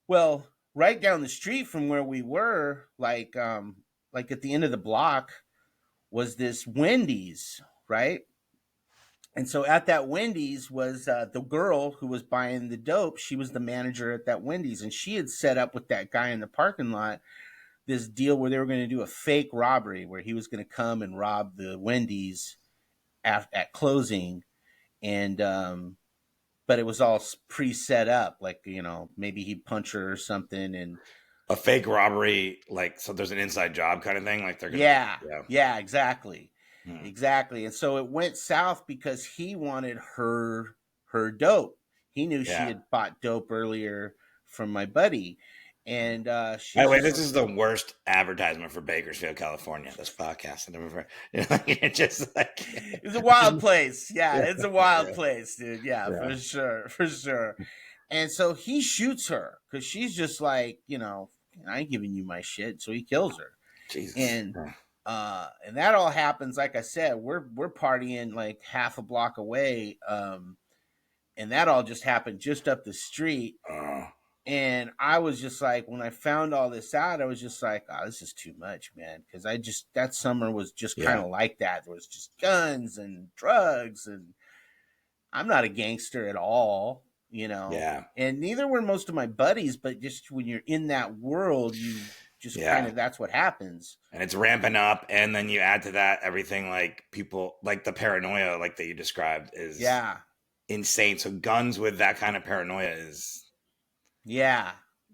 Well, right down the street from where we were, like at the end of the block, was this Wendy's, right? And so at that Wendy's was the girl who was buying the dope. She was the manager at that Wendy's, and she had set up with that guy in the parking lot this deal where they were going to do a fake robbery, where he was going to come and rob the Wendy's at closing, and but it was all pre-set up, like maybe he'd punch her or something, and A fake robbery, like, so there's an inside job kind of thing. Like they're gonna, yeah, yeah, yeah, exactly. mm, Exactly. And so it went south because he wanted her dope. He knew she yeah, had bought dope earlier from my buddy. And By the she's way, just this is the worst advertisement for Bakersfield, California. This podcast, I've ever, it's just like, it's a wild place. Yeah, yeah, it's a wild yeah, place, dude. Yeah, yeah. for sure, for sure. And so he shoots her because she's just like, I ain't giving you my shit. So he kills her. Jesus. And Yeah. and that all happens, like I said, we're partying like half a block away. And that all just happened just up the street. Oh, And I was just like, when I found all this out, I was just like, oh, this is too much, man. Because that summer was just kind yeah, of like that. There was just guns and drugs, and I'm not a gangster at all. yeah, And neither were most of my buddies, but just when you're in that world, you just kind yeah. of, that's what happens. And it's ramping up, and then you add to that everything like people like the paranoia, like that you described, is Yeah. insane. So guns with that kind of paranoia is Yeah.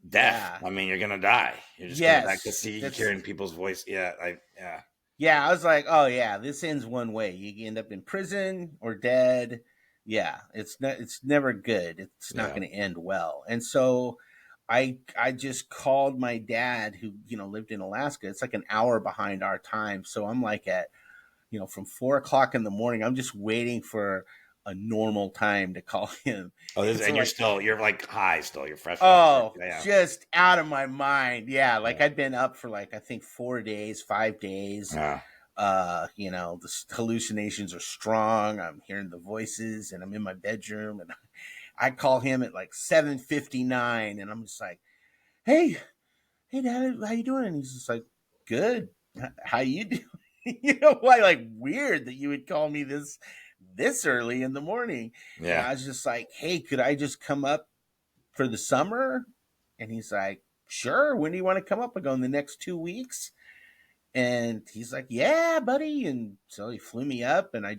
death. Yeah. I mean, you're gonna die. You're just gonna die because Yes. see, you That's, hearing people's voice. Yeah, yeah, yeah. I was like, oh, yeah, this ends one way. You end up in prison or dead. Yeah. It's never good. It's not yeah. going to end well. And so I just called my dad who, lived in Alaska. It's like an hour behind our time. So I'm like at, from 4 o'clock in the morning, I'm just waiting for a normal time to call him. Oh, And so and like, you're like high still. You're fresh off work. oh, Yeah, just out of my mind. Yeah, yeah, like I'd been up for like I think 4 days, 5 days. yeah. The hallucinations are strong. I'm hearing the voices, and I'm in my bedroom, and I call him at like 7:59, and I'm just like, "Hey, hey, Dad, how you doing?" And he's just like, "Good. How you doing?" Why? Like weird that you would call me this early in the morning. And Yeah. I was just like, "Hey, could I just come up for the summer?" And he's like, "Sure. When do you want to come up?" I go, "In the next 2 weeks." And he's like, "Yeah, buddy." And so he flew me up, and I I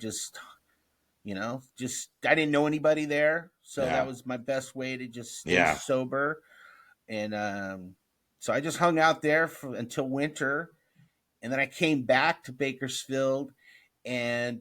didn't know anybody there. So that Yeah. was my best way to just stay Yeah. sober. And so I just hung out there until winter. And then I came back to Bakersfield, and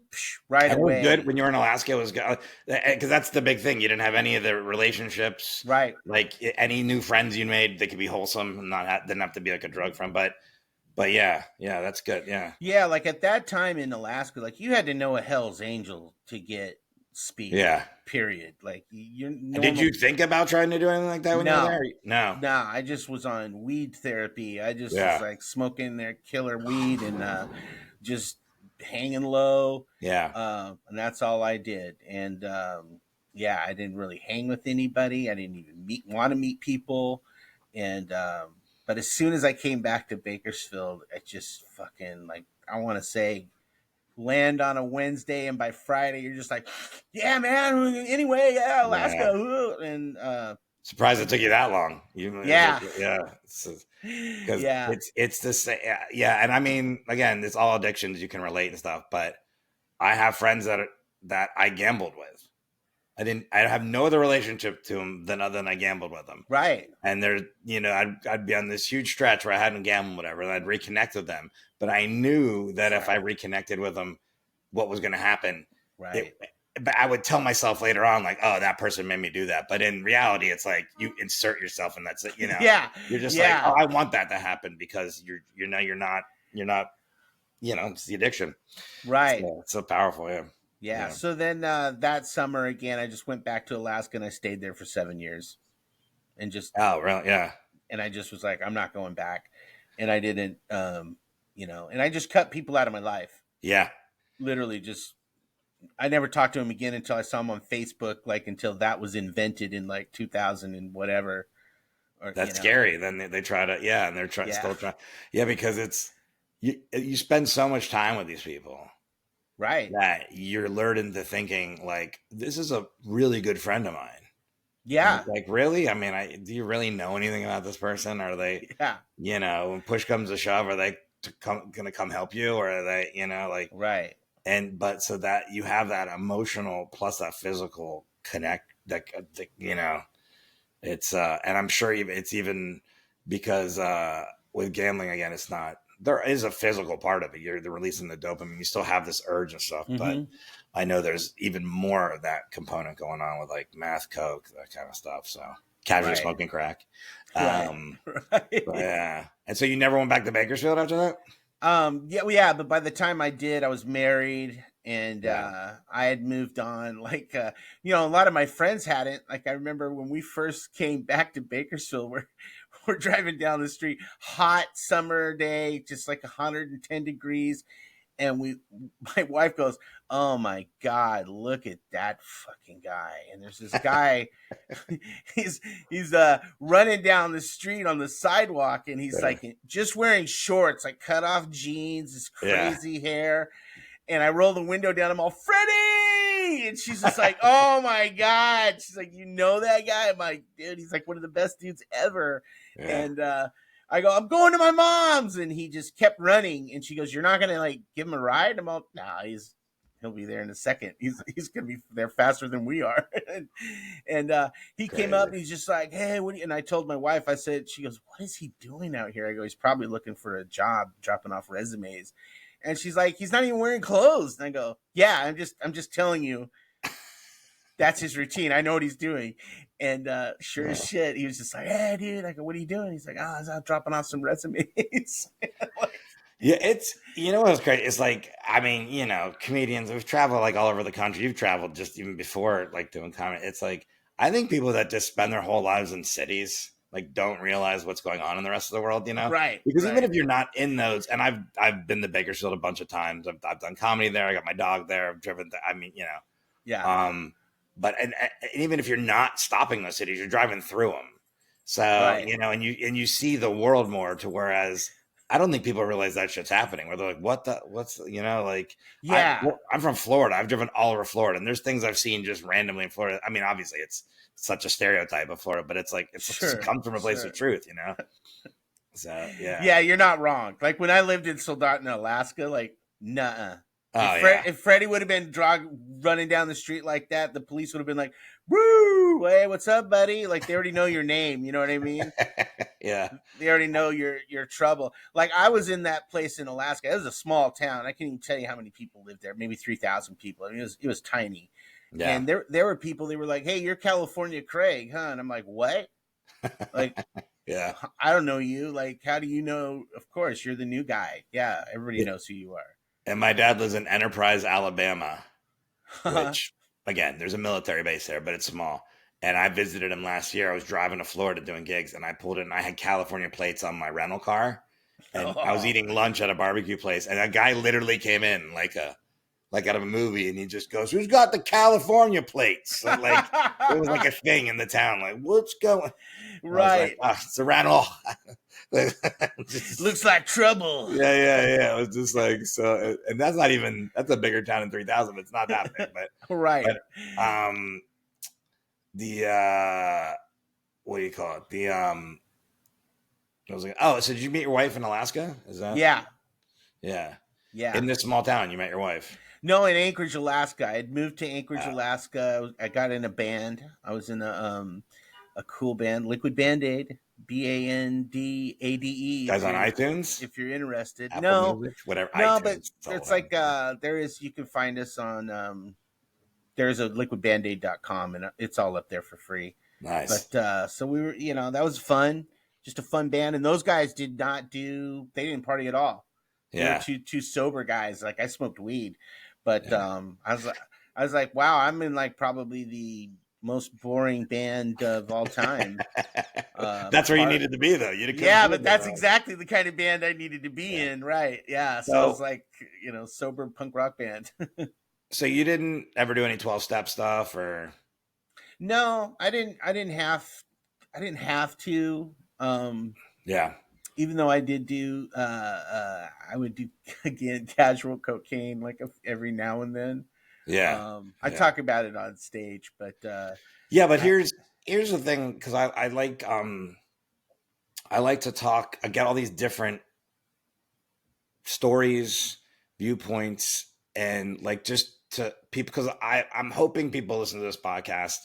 right And it was good away. when you were in Alaska. It was good because that's the big thing. You didn't have any of the relationships, Right. like any new friends you made that could be wholesome and didn't have to be like a drug friend. But yeah, that's good. Yeah, Yeah, like at that time in Alaska, like you had to know a Hell's Angel to get speed, yeah. period. Like you're And did normal. you think about trying to do anything like that when you were there? No, No. no, I just was on weed therapy. I just was Yeah. like smoking their killer weed and just hanging low. Yeah. And that's all I did. And yeah, I didn't really hang with anybody. I didn't even want to meet people. And but as soon as I came back to Bakersfield, I just fucking like I want to say land on a Wednesday, and by Friday you're just like, yeah, man. Anyway, yeah, Yeah. Alaska, and Surprised it took you that long. yeah, Yeah. Because yeah, it's the same. Yeah. And I mean, again, it's all addictions. You can relate and stuff. But I have friends that I gambled with. I have no other relationship to them than other than I gambled with them. right, And I'd be on this huge stretch where I hadn't gambled, whatever, and I'd reconnect with them. But I knew that if I reconnected with them, what was going to happen? right. But I would tell myself later on, like, oh, that person made me do that. But in reality, it's like you insert yourself, and that's it. Yeah, You're just like, yeah, oh, I want that to happen because you're not, it's the addiction. right. So, it's so powerful. Yeah. Yeah. Yeah. So then that summer again, I just went back to Alaska and I stayed there for 7 years, and Oh, really? Yeah. I just was like, I'm not going back, and I didn't, and I just cut people out of my life, Yeah. literally just. I never talked to him again until I saw him on Facebook, like until that was invented in like 2000 and whatever. Or That's scary. Then they try to, and they're still trying. Yeah, because it's you spend so much time with these people right. that you're lured into thinking like this is a really good friend of mine. And Yeah, it's like, really? I mean, do you really know anything about this person? Are they, yeah, when push comes to shove, are they going to come help you, or are they, like, right. but so that you have that emotional plus that physical connect that, it's and I'm sure it's even because with gambling again, it's not, there is a physical part of it. You're releasing the dopamine. You still have this urge and stuff, but Mm-hmm. I know there's even more of that component going on with like meth, coke, that kind of stuff. So casually Right. smoking crack. Right. But Right. yeah. And so you never went back to Bakersfield after that? Yeah, well, yeah, but by the time I did, I was married and Yeah. I had moved on. Like, a lot of my friends hadn't. Like, I remember when we first came back to Bakersfield, we're driving down the street, hot summer day, just like 110 degrees, and my wife goes, "Oh my god, look at that fucking guy!" And there's this guy, he's he's running down the street on the sidewalk, and he's Yeah. like just wearing shorts, like cut off jeans, his Yeah. crazy hair. And I roll the window down. I'm all, Freddie, and she's just like, "Oh my god!" She's like, "You know that guy?" I'm like, "Dude, he's like one of the best dudes ever." Yeah. And I go, "I'm going to my mom's," and he just kept running. And she goes, "You're not gonna like give him a ride?" I'm all, "Nah, he'll be there in a second. He's gonna be there faster than we are." and he came up Crazy. and he's just like, "Hey, what?" And I told my wife, I said, she goes, "What is he doing out here?" I go, "He's probably looking for a job, dropping off resumes." And she's like, "He's not even wearing clothes." And I go, "Yeah, I'm just telling you, that's his routine. I know what he's doing." And sure as Yeah. shit, he was just like, "Hey, dude." I go, "What are you doing?" He's like, "Oh, I was out dropping off some resumes." Like, Yeah, it's what's great. It's like, I mean, comedians, we've traveled like all over the country. You've traveled just even before like doing comedy. It's like, I think people that just spend their whole lives in cities like don't realize what's going on in the rest of the world, right, because even right, if you're not in those, and I've been to Bakersfield a bunch of times. I've done comedy there. I got my dog there. I've driven. I mean, yeah, um, but and even if you're not stopping those cities, you're driving through them. So right, and you see the world more. To whereas I don't think people realize that shit's happening. Where they're like, what's like yeah, I'm from Florida. I've driven all over Florida, and there's things I've seen just randomly in Florida. I mean, obviously it's such a stereotype of Florida, but it's like it sure, comes from a place of sure. truth. So yeah. Yeah, you're not wrong. Like when I lived in Soldotna, Alaska, like, nah. Oh yeah. If Freddie would have been running down the street like that, the police would have been like, "Woo, hey, what's up, buddy?" Like they already know your name. You know what I mean? Yeah. They already know your trouble. Like I was in that place in Alaska. It was a small town. I can't even tell you how many people lived there. Maybe 3,000 people. I mean, it was tiny. Yeah. And there were people. They were like, "Hey, you're California Craig, huh?" And I'm like, "What?" Like, Yeah. I don't know you. Like, how do you know? Of course, you're the new guy. Yeah, everybody Yeah. knows who you And my dad lives in Enterprise, Alabama, are. which again, there's a military base there, but it's small. And I visited him last year. I was driving to Florida doing gigs, and I pulled in. I had California plates on my rental car, and I was Oh, eating lunch at a barbecue place, and a guy literally came in like out of a movie, and he just goes, "Who's got the California plates?" And like it was like a thing in the town. Like, what's going? I was like, right. "Oh, it's a rental." Looks like trouble. Yeah. It was just like so, and that's a bigger town than 3,000. It's not that big, Right. but the what do you call it? I was like, oh, so did you meet your wife in Alaska? Is that Yeah. yeah? Yeah. In this small town, you met your wife. No, in Anchorage, Alaska. I had moved to Anchorage, Uh, Alaska. I got in a band. I was in a cool band, Liquid Band-Aid, Bandade. guys on iTunes, If you're interested. Apple No, Music, whatever no, but iTunes. It's all it's around. like there is, you can find us on there's a liquidbandaid.com, and it's all up there for free. Nice. But so we were, that was fun, just a fun band. And those guys they didn't party at all. They were Yeah. two sober guys. Like I smoked weed, but Yeah. I was like, wow, I'm in like probably the most boring band of all time. That's where you Part needed to be, though. You couldn't Yeah, be but in there. that's exactly the kind of band I needed to be Yeah. in, right? Yeah, so I was So, like, sober punk rock band. so you didn't ever do any 12-step stuff, or No, I didn't have to. yeah, Even though I did do, I would do again casual cocaine like every now and then. yeah, I yeah, talk about it on stage, but yeah. But I here's the thing, because I like to talk. I get all these different stories, viewpoints, and like just to people, because I'm hoping people listen to this podcast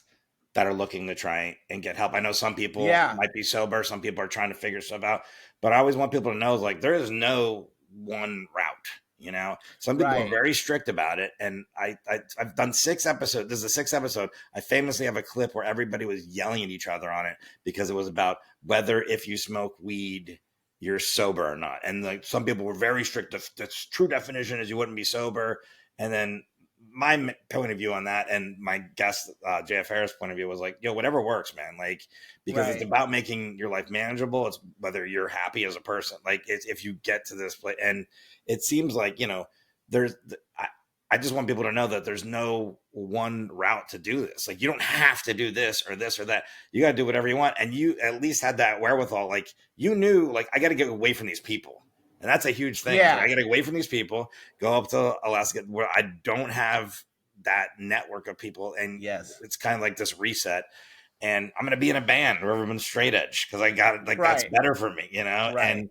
that are looking to try and get help. I know some people yeah, might be sober, some people are trying to figure stuff out, but I always want people to know like there is no one route. You know, some people are Right. very strict about it, and I've done 6 episodes. This is the 6th episode. I famously have a clip where everybody was yelling at each other on it because it was about whether if you smoke weed you're sober or not. And like some people were very strict. The true definition is you wouldn't be sober. And then my point of view on that, and my guest JF Harris' point of view was like, yo, whatever works, man. Like, because it's Right. about making your life manageable. It's whether you're happy as a person. Like, it's if you get to this place, and it seems like, you know, there's I just want people to know that there's no one route to do this. Like, you don't have to do this or that. You got to do whatever you want. And you at least had that wherewithal. Like, you knew, like, I got to get away from these people. And that's a huge thing. Yeah. I got to get away from these people, go up to Alaska where I don't have that network of people. And Yes. it's kind of like this reset. And I'm going to be in a band where everyone's straight edge because I got like, Right. that's better for me, you know? Right.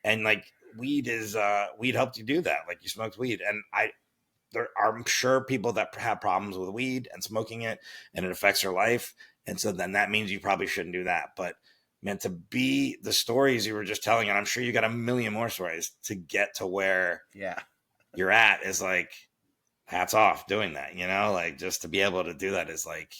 And like, weed helped you do that. Like, you smoked weed. And there are, I'm sure, people that have problems with weed and smoking it, and it affects their life. And so then that means you probably shouldn't do that. But man, to be the stories you were just telling, and I'm sure you got a million more stories to get to where you're at, is like, hats off doing that, you know, like just to be able to do that is like,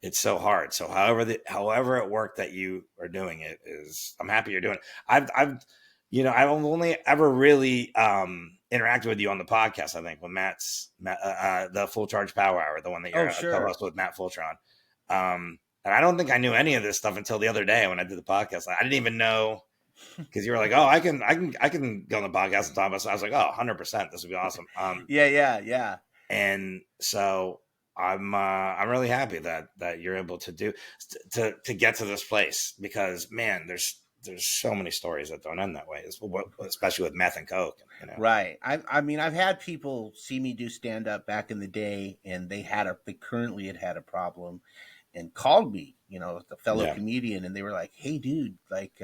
it's so hard. So however it worked that you are doing it is, I'm happy you're doing it. I've only ever really interacted with you on the podcast, I think, when Matt, the Full Charge Power Hour, the one that you're co-host with Matt Fultron. And I don't think I knew any of this stuff until the other day when I did the podcast. I didn't even know, because you were like, oh, I can go on the podcast and talk about it. I was like, oh, 100%, this would be awesome. Yeah. And so I'm really happy that you're able to get to this place, because man, there's so many stories that don't end that way, especially with meth and coke, you know? Right. I mean, I've had people see me do stand up back in the day, and they currently had a problem, and called me, you know, a fellow comedian, and they were like, "Hey, dude, like,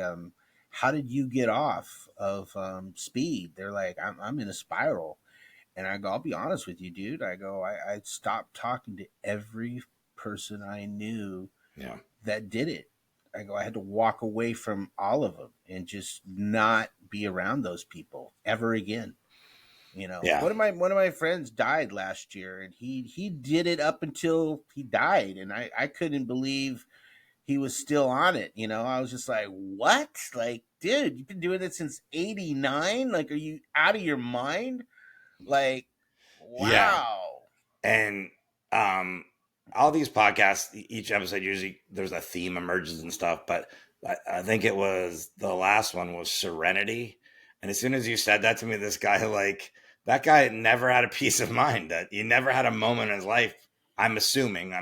how did you get off of speed?" They're like, "I'm in a spiral," and I go, "I'll be honest with you, dude. I go, I stopped talking to every person I knew that did it. I go, I had to walk away from all of them and just not be around those people ever again." You know, one of my friends died last year, and he did it up until he died, and I couldn't believe he was still on it. You know, I was just like, what? Like, dude, you've been doing it since '89. Like, are you out of your mind? Like, wow. And all these podcasts, each episode usually there's a theme emerges and stuff, but I think it was the last one was serenity. And as soon as you said that to me, that guy never had a peace of mind. That he never had a moment in his life, I'm assuming,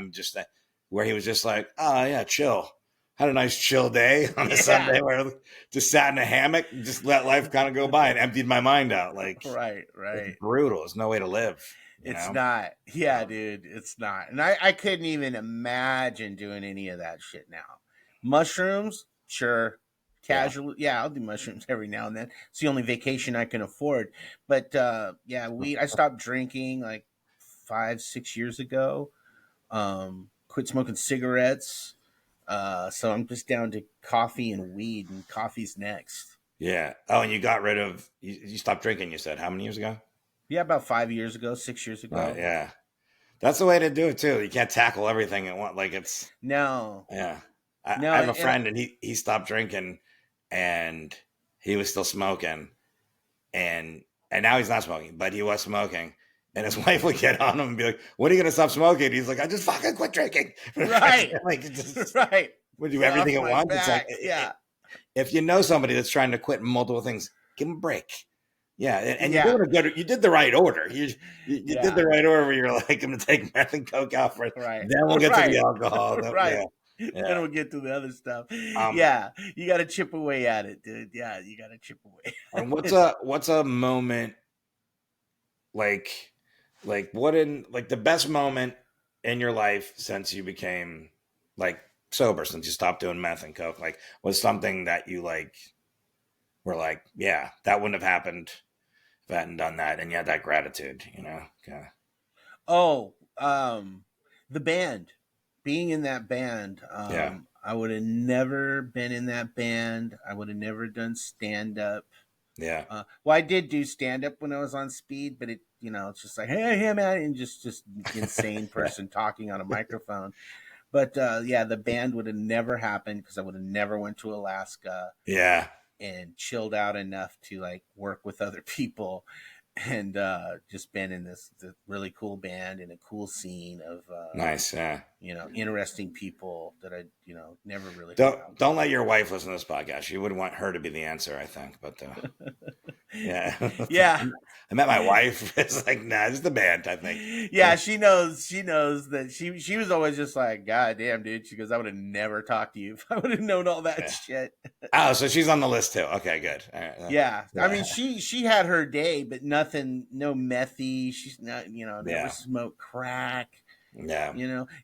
where he was just like, oh yeah, chill. Had a nice chill day on a Sunday where I just sat in a hammock and just let life kind of go by and emptied my mind out. Like, right. It's brutal. It's no way to live. It's not. Yeah, dude, it's not. And I couldn't even imagine doing any of that shit now. Mushrooms, sure. Casual, I'll do mushrooms every now and then. It's the only vacation I can afford. But weed. I stopped drinking like 5-6 years ago. Quit smoking cigarettes. So I'm just down to coffee and weed, and coffee's next. Yeah. Oh, and you got rid of you stopped drinking, you said. How many years ago? Yeah, about 5 years ago, 6 years ago. Yeah. That's the way to do it too. You can't tackle everything at once. Like, it's no. Yeah. I have a friend, and he stopped drinking, and he was still smoking, and now he's not smoking, but he was smoking. And his wife would get on him and be like, "When are you gonna stop smoking?" He's like, "I just fucking quit drinking." Right. Like, just, right. We do everything at once. It's like, if you know somebody that's trying to quit multiple things, give them a break. Yeah, and you're doing you did the right order. You did the right order where you're like, I'm gonna take meth and coke out first. Right. Then we'll get to the alcohol. Right. Yeah. Then we'll get to the other stuff. You got to chip away at it, dude. Yeah, you got to chip away. And what's a moment like the best moment in your life since you became like sober, since you stopped doing meth and coke? Like, was something that you like were like, yeah, that wouldn't have happened if I hadn't done that, and you had that gratitude, you know? Okay. Oh, the band. Being in that band, I would have never been in that band. I would have never done stand up. Yeah. Well, I did do stand up when I was on speed, but it's just like, hey, man, and just insane person talking on a microphone. But yeah, the band would have never happened because I would have never went to Alaska Yeah. and chilled out enough to like work with other people and just been in this really cool band in a cool scene of Nice. Yeah. interesting people that I never really hung out Don't let your wife listen to this podcast. You would want her to be the answer, I think. But with. yeah, Yeah. I met my wife. It's like, nah, this is the band. I think. Yeah, she knows that she was always just like, God damn, dude. She goes, I would have never talked to you if I would have known all that Yeah. shit. Oh, so she's on the list too. Okay, good. All right. Yeah. I Yeah. mean, she had her day, but nothing, no methy. She's not, never Yeah. smoked crack. Yeah.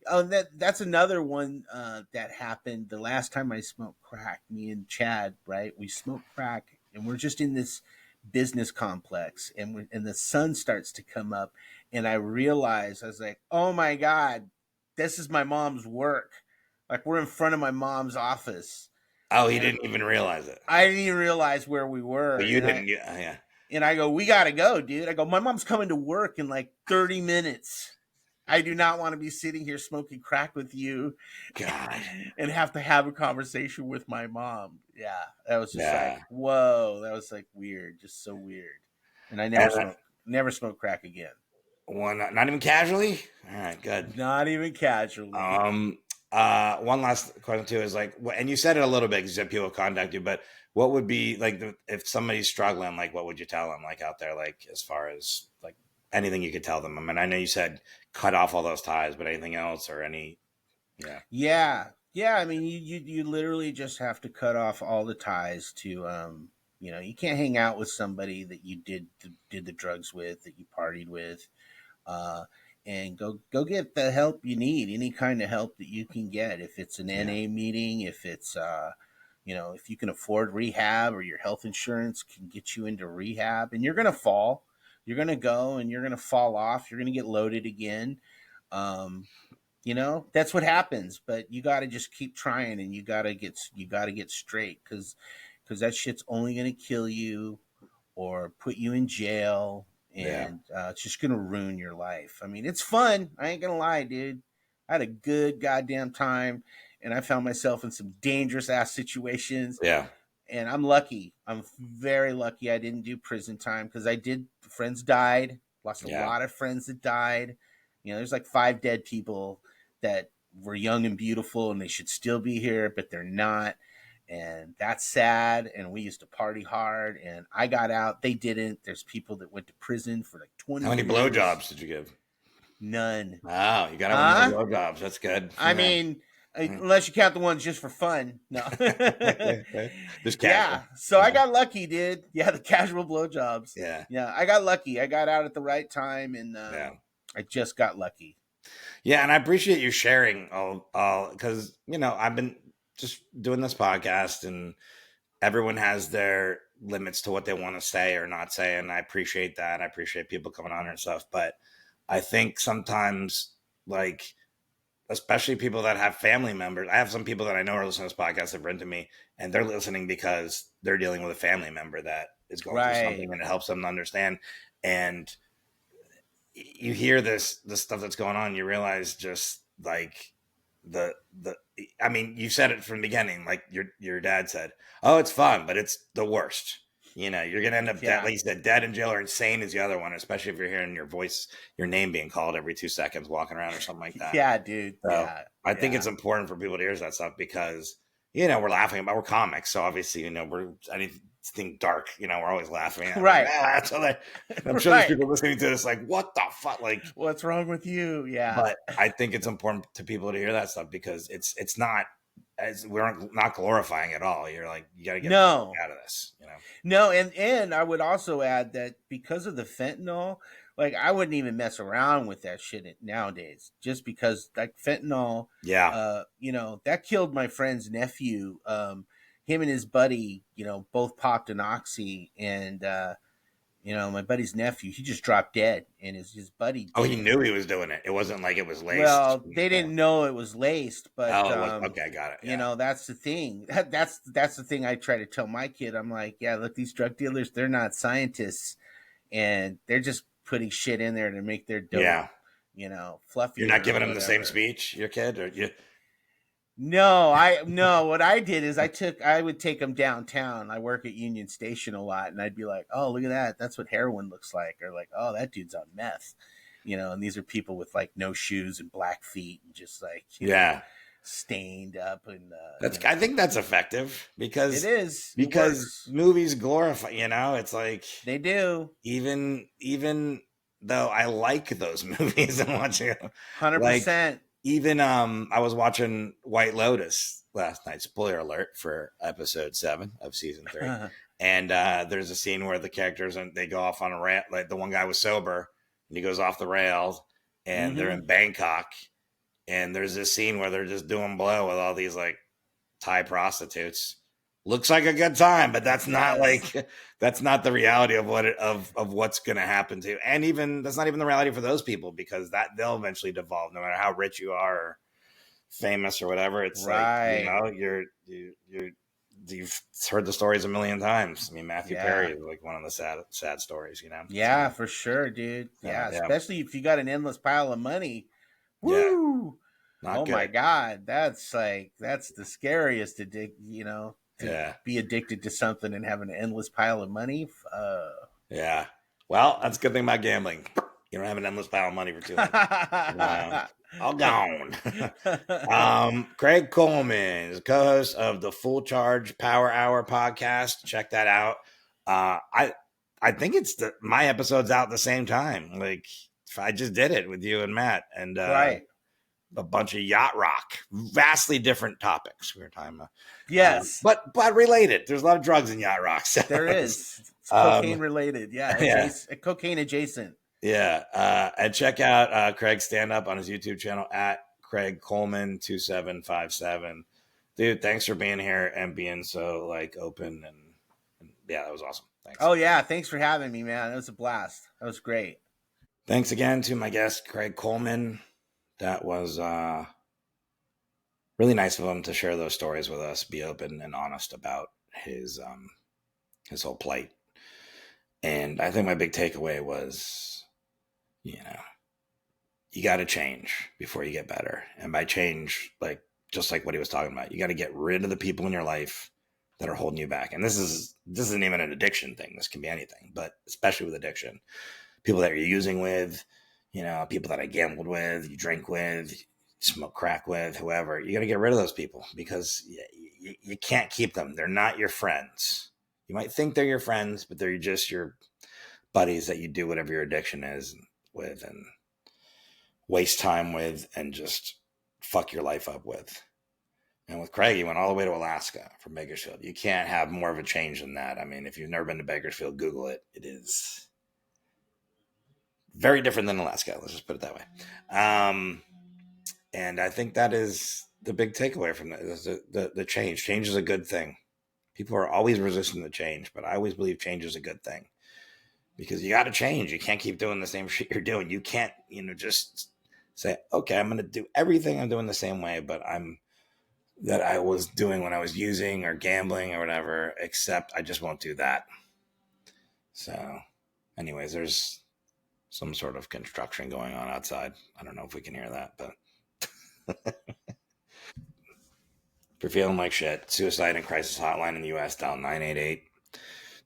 Oh, that's another one that happened the last time I smoked crack. Me and Chad, right? We smoked crack, and we're just in this business complex, and the sun starts to come up, and I realized, I was like, oh my god, this is my mom's work. Like, we're in front of my mom's office, Oh, he and didn't even realize it. I didn't even realize where we were, But you didn't. Yeah. and I go, we gotta go, dude. I go, my mom's coming to work in like 30 minutes. I do not want to be sitting here smoking crack with you God. and have to have a conversation with my mom. Yeah, that was just like, Yeah. whoa, that was like weird, just so weird. And I And never smoked crack again. one, not even casually. All right, good. Not even casually. One last question too is like, and you said it a little bit because you said people contact you, but what would be like if somebody's struggling, like what would you tell them, like out there, like as far as like anything you could tell them? I mean, I know you said cut off all those ties, but anything else or any, yeah, Yeah. I mean, you literally just have to cut off all the ties to, you can't hang out with somebody that you did the drugs with, that you partied with. uh, and go get the help you need, any kind of help that you can get. If it's an yeah, NA meeting, if it's if you can afford rehab or your health insurance can get you into rehab, and you're gonna fall, you're gonna go and you're gonna fall off, you're gonna get loaded again. Um, that's what happens, but you got to just keep trying, and you got to get straight, because that shit's only gonna kill you or put you in jail, yeah, and it's just gonna ruin your life. I mean, it's fun. I ain't gonna lie, dude. I had a good goddamn time, and I found myself in some dangerous ass situations. yeah, And I'm lucky. I'm very lucky. I didn't do prison time because I did. Friends died. Lost a yeah, lot of friends that died. There's like 5 dead people that were young and beautiful, and they should still be here, but they're not, and that's sad. And we used to party hard, and I got out, they didn't. There's people that went to prison for like 20 How many years blowjobs did you give? None. Oh, you got to have more Huh? blowjobs. That's good. I Yeah. mean, unless you count the ones just for fun. No. Just casual. Yeah, so I got lucky, dude. Yeah, the casual blowjobs. Yeah, Yeah, I got lucky. I got out at the right time, and yeah. I just got lucky. Yeah, and I appreciate you sharing all because I've been just doing this podcast, and everyone has their limits to what they want to say or not say, and I appreciate that. I appreciate people coming on and stuff, but I think sometimes, like, especially people that have family members, I have some people that I know are listening to this podcast have written to me, and they're listening because they're dealing with a family member that is going through Right. something, and it helps them to understand. And you hear the stuff that's going on, you realize just like the I mean, you said it from the beginning, like your dad said, oh, it's fun, but it's the worst. You're gonna end up dead, like you said, dead in jail, or insane is the other one, especially if you're hearing your voice, your name being called every 2 seconds walking around or something like that. Yeah, dude. So Yeah. I think it's important for people to hear that stuff because we're laughing about, we're comics, so obviously we're anything dark, we're always laughing at. Right. Like, so I'm sure there's people listening to this like, what the fuck, like, what's wrong with you? Yeah. but I think it's important to people to hear that stuff because it's not, as we're not glorifying at all. You're like, you got to get No. out of this, No, and I would also add that because of the fentanyl, like I wouldn't even mess around with that shit nowadays, just because like fentanyl, Yeah. That killed my friend's nephew. Him and his buddy, both popped an oxy, and My buddy's nephew, he just dropped dead, and his buddy Oh, did he it. knew he was doing it. It wasn't like it was laced. Well, they didn't know it was laced, but Oh, it was okay. Got it. Yeah. that's the thing. That's the thing I try to tell my kid. I'm like, yeah, look, these drug dealers, they're not scientists, and they're just putting shit in there to make their dope, Yeah. fluffier. You're not giving or him the whatever. same speech, your kid, or you? No. What I did is I would take them downtown. I work at Union Station a lot, and I'd be like, "Oh, look at that! That's what heroin looks like," or like, "Oh, that dude's on meth," And these are people with like no shoes and black feet, and just like Yeah. stained up, and That's. I think that's effective it because is. It because works. movies glorify. It's like They do. even though I like those movies and watching them, Hundred like percent. even I was watching White Lotus last night. Spoiler alert for episode 7 of season 3. And there's a scene where the characters and they go off on a rail. Like the one guy was sober and he goes off the rails, and they're in Bangkok. And there's this scene where they're just doing blow with all these like Thai prostitutes. Looks like a good time, but that's not that's not the reality of of what's going to happen to. And even that's not even the reality for those people, because that they'll eventually devolve, no matter how rich you are or famous or whatever. It's right. like you've heard the stories a million times. I mean, Matthew Perry is like one of the sad stories. Yeah, for sure, dude. Yeah, especially if you got an endless pile of money. Woo! Not good. My God, that's the scariest to be addicted to something and have an endless pile of money. Yeah. Well, that's a good thing about gambling. You don't have an endless pile of money for too long. All gone. Craig Coleman is co-host of the Full Charge Power Hour podcast. Check that out. I think it's my episode's out at the same time. Like I just did it with you and Matt, and right. A bunch of yacht rock, vastly different topics we were talking about. Yes, but related. There's a lot of drugs in yacht rock. So there is. It's cocaine related. Yeah, cocaine adjacent. Yeah, and check out Craig's stand-up on his YouTube channel at Craig Coleman 2757. Dude, thanks for being here and being so like open and yeah, that was awesome. Thanks. Oh yeah, thanks for having me, man. That was a blast. That was great. Thanks again to my guest Craig Coleman. That was really nice of him to share those stories with us, be open and honest about his whole plight. And I think my big takeaway was, you got to change before you get better. And by change, like just like what he was talking about, you got to get rid of the people in your life that are holding you back. And this isn't even an addiction thing. This can be anything, but especially with addiction, people that you're using with, people that I gambled with, you drink with, you smoke crack with, whoever. You got to get rid of those people because you can't keep them. They're not your friends. You might think they're your friends, but they're just your buddies that you do whatever your addiction is with and waste time with and just fuck your life up with. And with Craig, he went all the way to Alaska from Bakersfield. You can't have more of a change than that. I mean, if you've never been to Bakersfield, Google it. It is very different than Alaska. Let's just put it that way. And I think that is the big takeaway from that is the change. Change is a good thing. People are always resistant to change, but I always believe change is a good thing because you got to change. You can't keep doing the same shit you're doing. You can't, just say, okay, I'm going to do everything I'm doing the same way, but that I was doing when I was using or gambling or whatever, except I just won't do that. So anyways, there's some sort of construction going on outside. I don't know if we can hear that, but if you're feeling like shit, suicide and crisis hotline in the U.S. dial 988.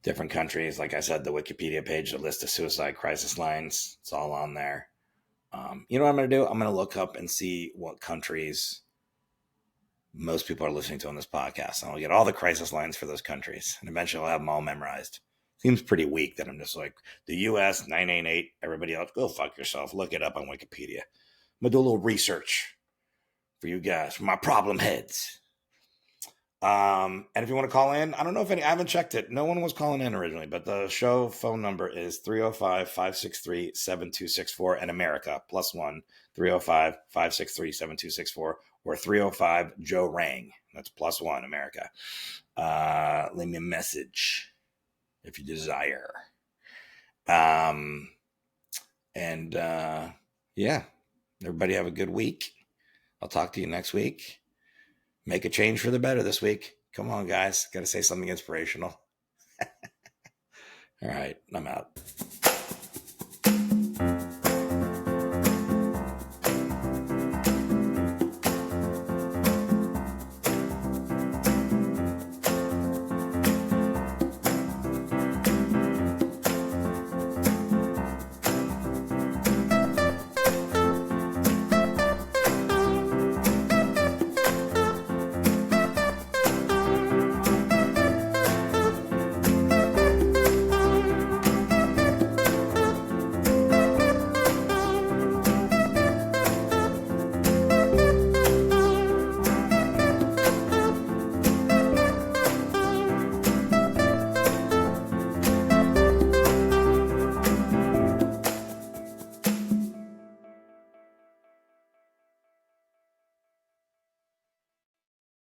Different countries. Like I said, the Wikipedia page, the list of suicide crisis lines, it's all on there. You know what I'm going to do? I'm going to look up and see what countries most people are listening to on this podcast. And I'll get all the crisis lines for those countries. And eventually I'll have them all memorized. Seems pretty weak that I'm just like, the U.S., 988, everybody else, go fuck yourself. Look it up on Wikipedia. I'm going to do a little research for you guys, for my problem heads. And if you want to call in, I don't know if I haven't checked it. No one was calling in originally, but the show phone number is 305-563-7264 in America, +1 305-563-7264 or 305 Joe Rang. That's +1 America. Leave me a message if you desire. Um, and yeah, everybody have a good week. I'll talk to you next week. Make a change for the better this week. Come on, guys. Got to say something inspirational. All right, I'm out.